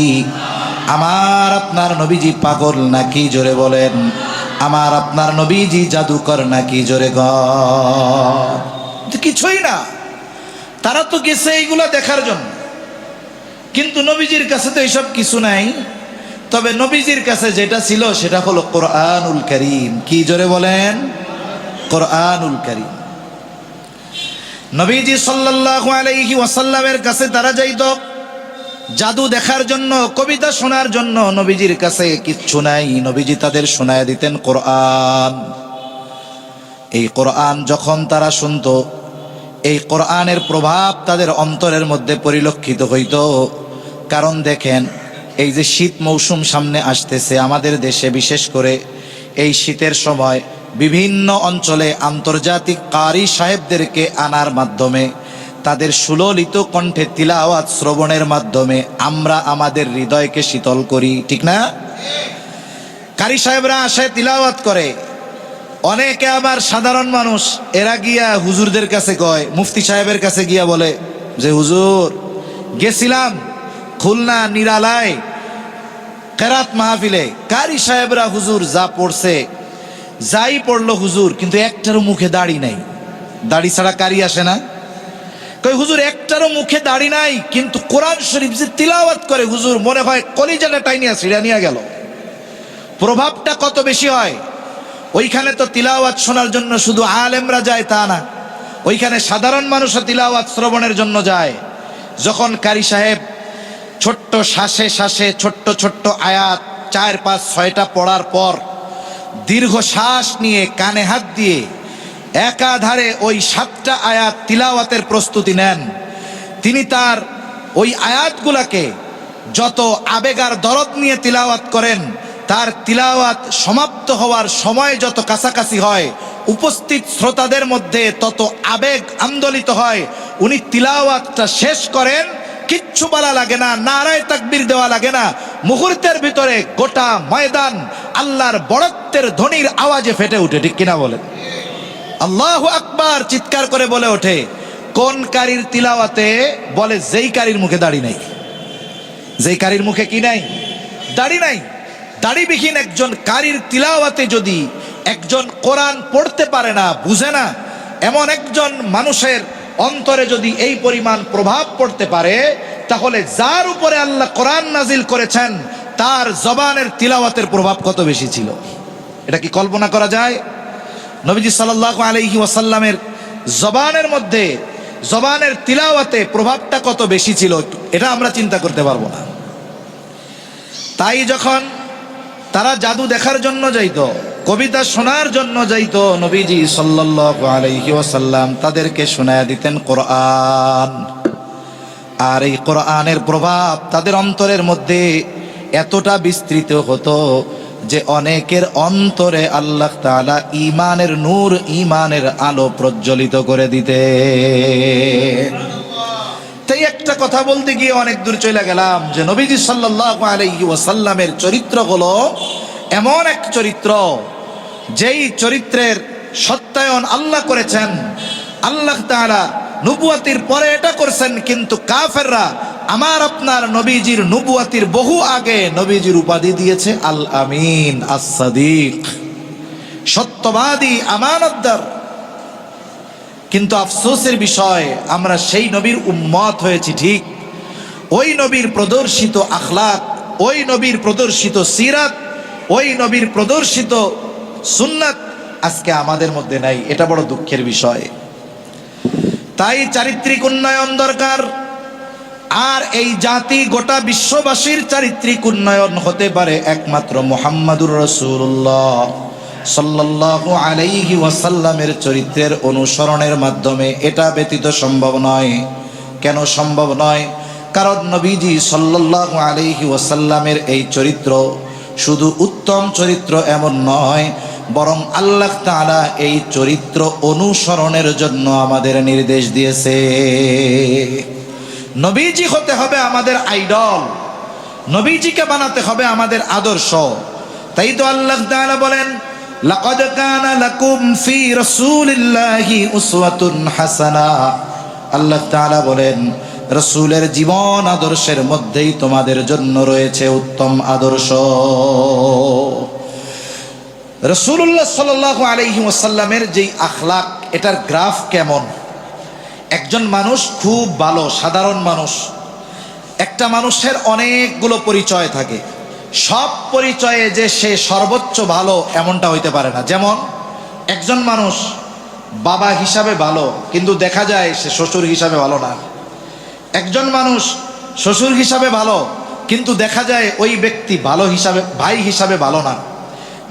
আমার আপনার নবীজি পাগল নাকি? জোরে বলেন। আমার আপনার নবীজি জাদুকর নাকি? জোরে কিছুই না। তারা তো গেছে এইগুলা দেখার জন্য, কিন্তু নবীজির কাছে তো এইসব কিছু নাই। তবে নবীজির কাছে যেটা ছিল সেটা হলো কোরআনুল কারীম। কি জোরে বলেন? কোরআনুল কারীম। নবীজি সাল্লাল্লাহু আলাইহি ওয়াসাল্লামের কাছে তারা যাইত জাদু দেখার জন্য, কবিতা শোনার জন্য। নবীজির কাছে কিচ্ছু নাই, নবীজি তাদের শোনায় দিতেন কোরআন। এই কোরআন যখন তারা শুনতো, এই কোরআনের প্রভাব তাদের অন্তরের মধ্যে পরিলক্ষিত হইত। কারণ দেখেন, এই যে শীত মৌসুম সামনে আসতেছে আমাদের দেশে, বিশেষ করে এই শীতের সময় বিভিন্ন অঞ্চলে আন্তর্জাতিক কারি সাহেবদেরকে আনার মাধ্যমে, তাদের সুললিত কণ্ঠে তিলাওয়াত শ্রবণের মাধ্যমে আমরা আমাদের হৃদয়কে শীতল করি, ঠিক না? কারি সাহেবরা আসে, তিলাওয়াত করে। অনেকে আবার সাধারণ মানুষ, এরা গিয়া হুজুরদের কাছে কয়, মুফতি সাহেবের কাছে গিয়া বলে যে হুজুর, গেছিলাম খুলনা নিরালায় কেরাত মাহফিলে, কারি সাহেবরা হুজুর যা পড়ছে, যাই পড়লো হুজুর, কিন্তু একটারও মুখে দাড়ি নাই। দাড়ি ছাড়া কারি আসে না? কই হুজুর একটারও মুখে দাড়ি নাই, কিন্তু কোরআন শরীফ যে তিলাওয়াত করে হুজুর, মনে হয় কলিজাটা টাইনিয়া ছিঁড়া নিয়ে গেল। প্রভাবটা কত বেশি হয়! ওইখানে তো তিলাওয়াত শোনার জন্য শুধু আলেমরা যায় তা না, ওইখানে সাধারণ মানুষও তিলাওয়াত শ্রবণের জন্য যায়। যখন কারি সাহেব ছোট্ট শ্বাসে শ্বাসে ছোট্ট ছোট্ট আয়াত 4, 5, 6টা পড়ার পর দীর্ঘ শ্বাস নিয়ে কানে হাত দিয়ে একাধারে ওই 7টা আয়াত তিলাওয়াতের প্রস্তুতি নেন, তিনি তার ওই আয়াতগুলাকে যত আবেগ আর দরদ নিয়ে তিলাওয়াত করেন, তার তিলাওয়াত সমাপ্ত হওয়ার সময় যত কাছাকাছি হয়, উপস্থিত শ্রোতাদের মধ্যে তত আবেগ আন্দোলিত হয়। উনি তিলাওয়াতটা শেষ করেন, কিচ্ছু বলা লাগে না, নারায়ে তাকবীর দেওয়া লাগে না, মুহূর্তের ভিতরে গোটা ময়দান আল্লাহর বড়ত্বের ধ্বনির আওয়াজে ফেটে ওঠে, ঠিক কিনা বলেন? আল্লাহু আকবার চিৎকার করে বলে ওঠে। কোন কারির তিলাওয়াতে? বলে যেই কারির মুখে দাড়ি নাই। যেই কারির মুখে কি নাই? দাড়ি নাই। দাড়িবিহীন একজন কারির তিলাওয়াতে যদি একজন কোরআন পড়তে পারে না, বুঝে না, এমন একজন মানুষের অন্তরে যদি এই পরিমাণ প্রভাব পড়তে পারে, তাহলে যার উপরে আল্লাহ কোরআন নাজিল করেছেন তার জবানের তিলাওয়াতের প্রভাব কত বেশি ছিল, এটা কি কল্পনা করা যায়? নবীজি সাল্লাল্লাহু আলাইহি ওয়াসাল্লামের জবানের মধ্যে, জবানের তিলাওয়াতে প্রভাবটা কত বেশি ছিল, এটা আমরা চিন্তা করতে পারবো না। তাই যখন তারা জাদু দেখার জন্য যাইত, কবিতা শোনার জন্য যাইত, নবীজি সাল্লাল্লাহু আলাইহি ওয়াসাল্লাম তাদেরকে শোনায়া দিতেন কোরআন। আর এই কোরআনের প্রভাব তাদের অন্তরের মধ্যে এতটা বিস্তৃত হতো যে অনেকের অন্তরে আল্লাহ তাআলা ঈমানের নূর, ঈমানের আলো প্রজ্বলিত করে দিতে। তাই একটা কথা বলতে গিয়ে অনেক দূর চলে গেলাম যে নবীজি সাল্লাল্লাহু আলাইহি ওয়াসাল্লামের চরিত্র হলো এমন এক চরিত্র, যেই চরিত্রের সত্যায়ন আল্লাহ করেছেন। আল্লাহ তাআলা নবুয়াতির পরে এটা করছেন, কিন্তু কাফেররা আমার আপনার নবীজির নবুয়াতির বহু আগে নবীজির উপাধি দিয়েছে আল আমিন, আস-সাদিক, সত্যবাদী, আমানতদার। কিন্তু আফসোসের বিষয়, আমরা সেই নবীর উম্মত হয়েছি ঠিক, ওই নবীর প্রদর্শিত আখলাক, ওই নবীর প্রদর্শিত সিরাত, ওই নবীর প্রদর্শিত সুন্নাত আজকে আমাদের মধ্যে নাই। এটা বড় দুঃখের বিষয়। তাই চারিত্রিক উন্নয়ন দরকার। আর এই জাতি, গোটা বিশ্ববাসীর চারিত্রিক উন্নয়ন হতে পারে একমাত্র মুহাম্মাদুর রাসূলুল্লাহ সাল্লাল্লাহু আলাইহি ওয়াসাল্লামের চরিত্রের অনুসরণের মাধ্যমে। এটা ব্যতীত সম্ভব নয়। কেন সম্ভব নয়? কারণ নবীজি সাল্লাল্লাহু আলাইহি ওয়াসাল্লামের এই চরিত্র শুধু উত্তম চরিত্র এমন নয়, বরং আল্লাহ তাআলা এই চরিত্র অনুসরণের জন্য আমাদের নির্দেশ দিয়েছে। নবীজি হতে হবে আমাদের আইডল, নবীজিকে বানাতে হবে আমাদের আদর্শ। তাই তো আল্লাহ তাআলা বলেন, লাকাদ কানা লাকুম ফি রাসূলিল্লাহি উসওয়াতুন হাসানাহ। আল্লাহ তাআলা বলেন, রাসূলের জীবন আদর্শের মধ্যেই তোমাদের জন্য রয়েছে উত্তম আদর্শ। রাসূলুল্লাহ সাল্লাল্লাহু আলাইহি ওয়াসাল্লামের যেই আখলাক, এটার গ্রাফ কেমন? একজন মানুষ খুব ভালো, সাধারণ মানুষ। একটা মানুষের অনেকগুলো পরিচয় থাকে, সব পরিচয়ে যে সে সর্বোচ্চ ভালো এমনটা হইতে পারে না। যেমন একজন মানুষ বাবা হিসাবে ভালো, কিন্তু দেখা যায় সে শ্বশুর হিসাবে ভালো না। একজন মানুষ শ্বশুর হিসাবে ভালো, কিন্তু দেখা যায় ওই ব্যক্তি ভালো হিসাবে, ভাই হিসাবে ভালো না।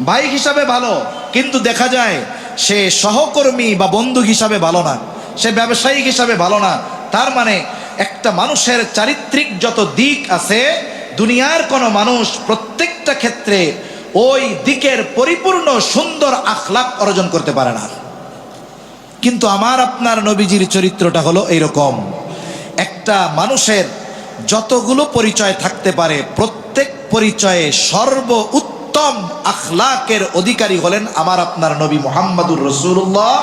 ভাই হিসাবে ভালো, কিন্তু দেখা যায় সে সহকর্মী বা বন্ধু হিসাবে ভালো না, সে ব্যবসায়িক হিসাবে ভালো না। তার মানে একটা মানুষের চারিত্রিক যত দিক আছে, দুনিয়ার কোনো মানুষ প্রত্যেকটা ক্ষেত্রে ওই দিকের পরিপূর্ণ সুন্দর আখলাক অর্জন করতে পারে না। কিন্তু আমার আপনার নবীজির চরিত্রটা হলো এইরকম। একটা মানুষের যতগুলো পরিচয় থাকতে পারে, প্রত্যেক পরিচয়ে সর্বোত্তম আখলাকের অধিকারী হলেন আমার আপনার নবী মুহাম্মদুর রাসূলুল্লাহ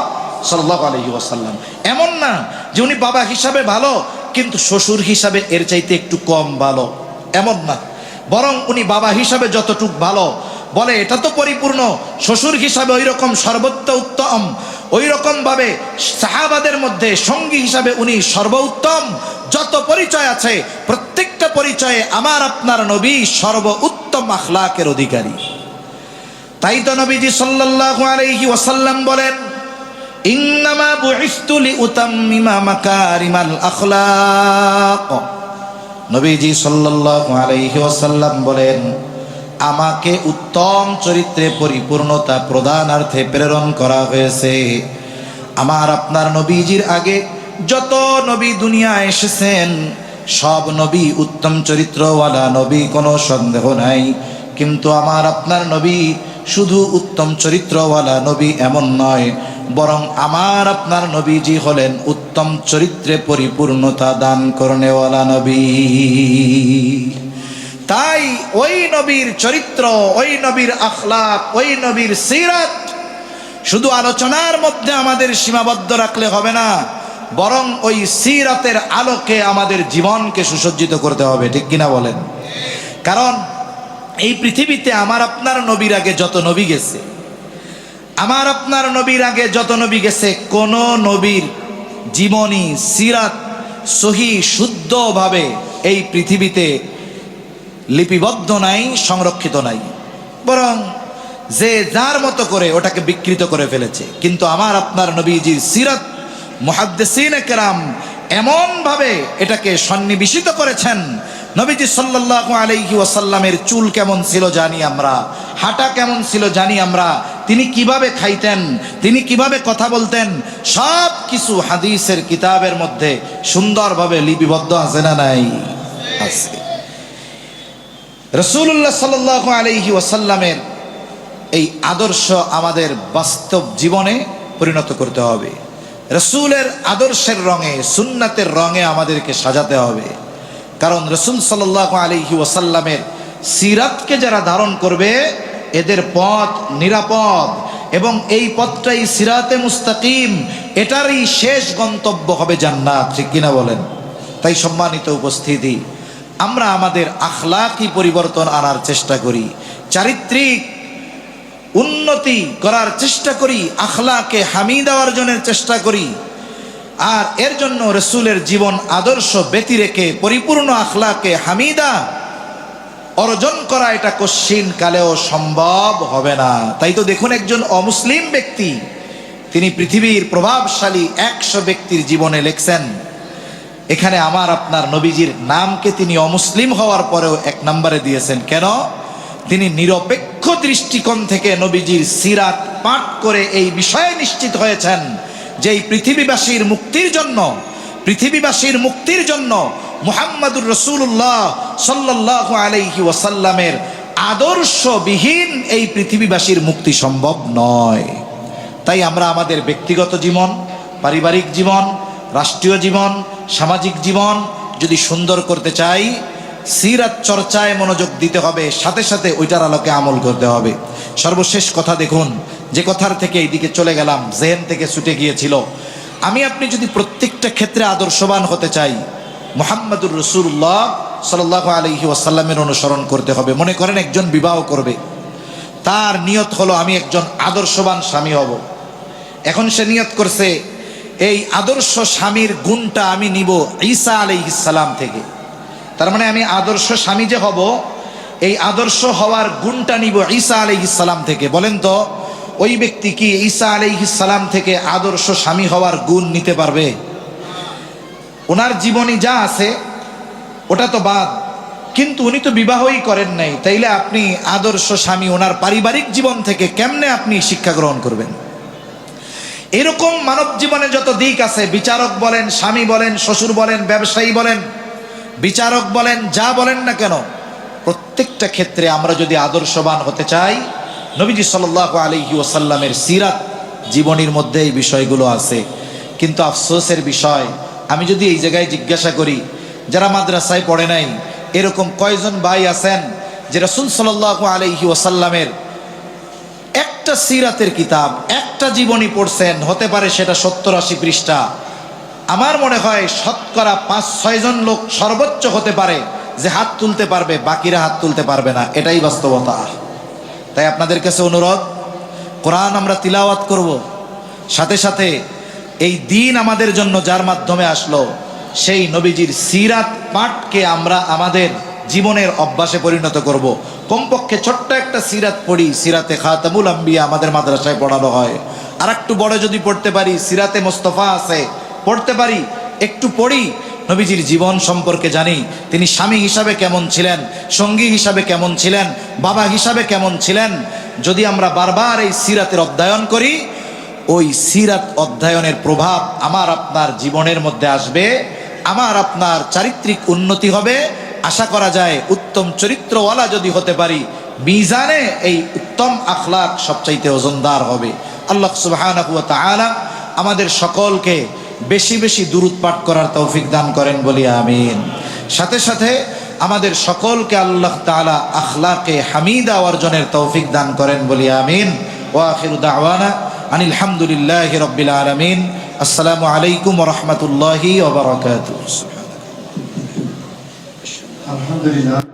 সাল্লাল্লাহু আলাইহি ওয়াসাল্লাম। এমন না যে উনি বাবা হিসাবে ভালো কিন্তু শ্বশুর হিসাবে এর চাইতে একটু কম ভালো, এমন না। বরং উনি বাবা হিসাবে যতটুক ভালো, বলে এটা তো পরিপূর্ণ, শ্বশুর হিসাবে ওই রকম সর্বোত্ত উত্তম, ওই রকম ভাবে সাহাবাদের মধ্যে সঙ্গী হিসাবে উনি সর্বোত্তম। যত পরিচয় আছে প্রত্যেকটা পরিচয়ে আমার আপনার নবী সর্বোত্তম আখলাকের অধিকারী। তাই তো নবীজি সাল্লাল্লাহু আলাইহি ওয়াসাল্লাম বলেন, ইন্নামা বুইসতু লিউতাম্মিমা মাকারিমাল আখলাক। নবীজি সাল্লাল্লাহু আলাইহি ওয়াসাল্লাম বলেন, আমাকে উত্তম চরিত্রে পরিপূর্ণতা প্রদানার্থে প্রেরণ করা হয়েছে। আমার আপনার নবীজির আগে যত নবী দুনিয়ায় এসেছেন, সব নবী উত্তম চরিত্রওয়ালা নবী, কোনো সন্দেহ নাই। কিন্তু আমার আপনার নবী শুধু উত্তম চরিত্রওয়ালা নবী এমন নয়, বরং আমার আপনার নবীজি হলেন উত্তম চরিত্রে পরিপূর্ণতা দান করনেওয়ালা নবী। তাই ওই নবীর চরিত্র, ওই নবীর আখলাক, ওই নবীর সিরাত শুধু আলোচনার মধ্যে আমাদের সীমাবদ্ধ রাখলে হবে না, বরং ওই সিরাতের আলোকে আমাদের জীবনকে সুসজ্জিত করতে হবে। ঠিক কিনা বলেন? কারণ এই পৃথিবীতে আমার আপনার নবীর আগে যত নবী গেছে, আমার আপনার নবীর আগে যত নবী গেছে, কোন নবীর জীবনী সিরাত সহি শুদ্ধভাবে এই পৃথিবীতে লিপিবদ্ধ নাই, সংরক্ষিত নাই, বরং যে যার মতো করে ওটাকে বিকৃত করে ফেলেছে। কিন্তু আমার আপনার নবীজির সিরাত মুহাদ্দিসিনে কেরাম এমন ভাবে এটাকে সন্নিবেশিত করেছেন। নবীজি সাল্লাল্লাহু আলাইহি ওয়াসাল্লামের চুল কেমন ছিল জানি আমরা, হাঁটা কেমন ছিল জানি আমরা, তিনি কিভাবে খাইতেন, তিনি কিভাবে কথা বলতেন, সব কিছু হাদিসের কিতাবের মধ্যে সুন্দরভাবে লিপিবদ্ধ আছে না নাই? আছে। রাসূলুল্লাহ সাল্লাল্লাহু আলাইহি ওয়াসাল্লামের এই আদর্শ আমাদের বাস্তব জীবনে পরিণত করতে হবে। রাসূলের আদর্শের রঙে, সুন্নাতের রঙে আমাদেরকে সাজাতে হবে। কারণ রাসূল সাল্লাল্লাহু আলাইহি ওয়াসাল্লামের সিরাতকে যারা ধারণ করবে, এদের পথ নিরাপদ, এবং এই পথটাই সিরাতে মুস্তাকিম, এটারই শেষ গন্তব্য হবে জান্নাত। ঠিক কিনা বলেন? তাই সম্মানিত উপস্থিতি, আমরা আমাদের আখলাকি পরিবর্তন আনার চেষ্টা করি, চারিত্রিক উন্নতি করার চেষ্টা করি, আখলাকে হামিদা অর্জনের চেষ্টা করি। আর এর জন্য রাসূলের জীবন আদর্শ ব্যতি রেখে পরিপূর্ণ আখলাকে হামিদা অর্জন করা এটা কশ্চিন কালেও সম্ভব হবে না। তাই তো দেখুন, একজন অমুসলিম ব্যক্তি, তিনি পৃথিবীর প্রভাবশালী 100 ব্যক্তির জীবনে লিখছেন, এখানে আমার আপনার নবীজির নামকে তিনি অমুসলিম হওয়ার পরেও 1 নম্বরে দিয়েছেন। কেন? তিনি নিরপেক্ষ দৃষ্টিকোণ থেকে নবীজির সিরাত পাঠ করে এই বিষয়ে নিশ্চিত হয়েছেন যে এই পৃথিবীবাসীর মুক্তির জন্য মুহাম্মাদুর রাসূলুল্লাহ সাল্লাল্লাহু আলাইহি ওয়াসাল্লামের আদর্শবিহীন এই পৃথিবীবাসীর মুক্তি সম্ভব নয়। তাই আমরা আমাদের ব্যক্তিগত জীবন, পারিবারিক জীবন, রাষ্ট্রীয় জীবন, সামাজিক জীবন যদি সুন্দর করতে চাই, সিরাত চর্চায় মনোযোগ দিতে হবে, সাথে সাথে ওইটার আলোকে আমল করতে হবে। সর্বশেষ কথা দেখুন, যে কথার থেকে এইদিকে চলে গেলাম, জেহেন থেকে ছুটে গিয়েছিল। আমি আপনি যদি প্রত্যেকটা ক্ষেত্রে আদর্শবান হতে চাই, মুহাম্মাদুর রাসূলুল্লাহ সাল্লাল্লাহু আলাইহি ওয়াসাল্লামের অনুসরণ করতে হবে। মনে করেন একজন বিবাহ করবে, তার নিয়ত হলো আমি একজন আদর্শবান স্বামী হব। এখন সে নিয়ত করছে এই আদর্শ স্বামীর গুণটা আমি নিব ঈসা আলাইহিস সালাম থেকে। তার মানে আমি আদর্শ স্বামী যে হব, এই আদর্শ হওয়ার গুণটা নিব ঈসা আলাইহিস সালাম থেকে। বলেন তো ওই ব্যক্তি কি ঈসা আলাইহিস সালাম থেকে আদর্শ স্বামী হওয়ার গুণ নিতে পারবে? ওনার জীবনী যা আছে ওটা তো বাদ, কিন্তু উনি তো বিবাহই করেন নাই, তাইলে আপনি আদর্শ স্বামী ওনার পারিবারিক জীবন থেকে কেমনে আপনি শিক্ষা গ্রহণ করবেন? এরকম মানব জীবনে যত দিক আছে, বিচারক বলেন, স্বামী বলেন, শ্বশুর বলেন, ব্যবসায়ী বলেন, বিচারক বলেন, যা বলেন না কেন, প্রত্যেকটা ক্ষেত্রে আমরা যদি আদর্শবান হতে চাই, নবীজি সাল্লাল্লাহু আলাইহি ওয়াসাল্লামের সিরাত জীবনীর মধ্যে এই বিষয়গুলো আছে। কিন্তু আফসোসের বিষয়, আমি যদি এই জায়গায় জিজ্ঞাসা করি, যারা মাদ্রাসায় পড়ে নাই এরকম কয়জন ভাই আছেন যে রাসূল সাল্লাল্লাহু আলাইহি ওয়াসাল্লামের একটা সিরাতের কিতাব, একটা জীবনী পড়ছেন? হতে পারে সেটা 70-80 পৃষ্ঠা। আমার মনে হয় শতকরা 5-6 জন লোক সর্বোচ্চ হতে পারে যে হাত তুলতে পারবে, বাকিরা হাত তুলতে পারবে না। এটাই বাস্তবতা। তাই আপনাদের কাছে অনুরোধ, কোরআন আমরা তিলাওয়াত করব, সাথে সাথে এই দিন আমাদের জন্য যার মাধ্যমে আসলো সেই নবীজির সিরাত পাঠকে আমরা আমাদের জীবনের অভ্যাসে পরিণত করব। কমপক্ষে ছোট্ট একটা সিরাত পড়ি, সিরাতে খাতামুল আম্বিয়া আমাদের মাদ্রাসায় পড়ানো হয়। আর একটু বড় যদি পড়তে পারি, সিরাতে মোস্তফা আছে, পড়তে পারি, একটু পড়ি, নবীজির জীবন সম্পর্কে জানি, তিনি স্বামী হিসাবে কেমন ছিলেন, সঙ্গী হিসাবে কেমন ছিলেন, বাবা হিসাবে কেমন ছিলেন। যদি আমরা বারবার এই সিরাতের অধ্যয়ন করি, ওই সিরাত অধ্যয়নের প্রভাব আমার আপনার জীবনের মধ্যে আসবে, আমার আপনার চারিত্রিক উন্নতি হবে। আশা করা যায় উত্তম চরিত্রওয়ালা যদি হতে পারি, মিজানে এই উত্তম আখলাক সবচাইতে ওজনদার হবে। আল্লাহ সুবহানাহু ওয়া তাআলা আমাদের সকলকে বেশি বেশি দুরূদ পাঠ করার তৌফিক দান করেন বলি আমিন। সাথে সাথে আমাদের সকলকে আল্লাহ তাআলা আখলাকে হামিদা অর্জনের তৌফিক দান করেন বলি আমিন। ওয়া আখিরু দাওয়ানা আনিল হামদুলিল্লাহি রাব্বিল আলামিন। আসসালামু আলাইকুম ওয়া রাহমাতুল্লাহি ওয়া বারাকাতুহু। আলহামদুলিল্লাহ।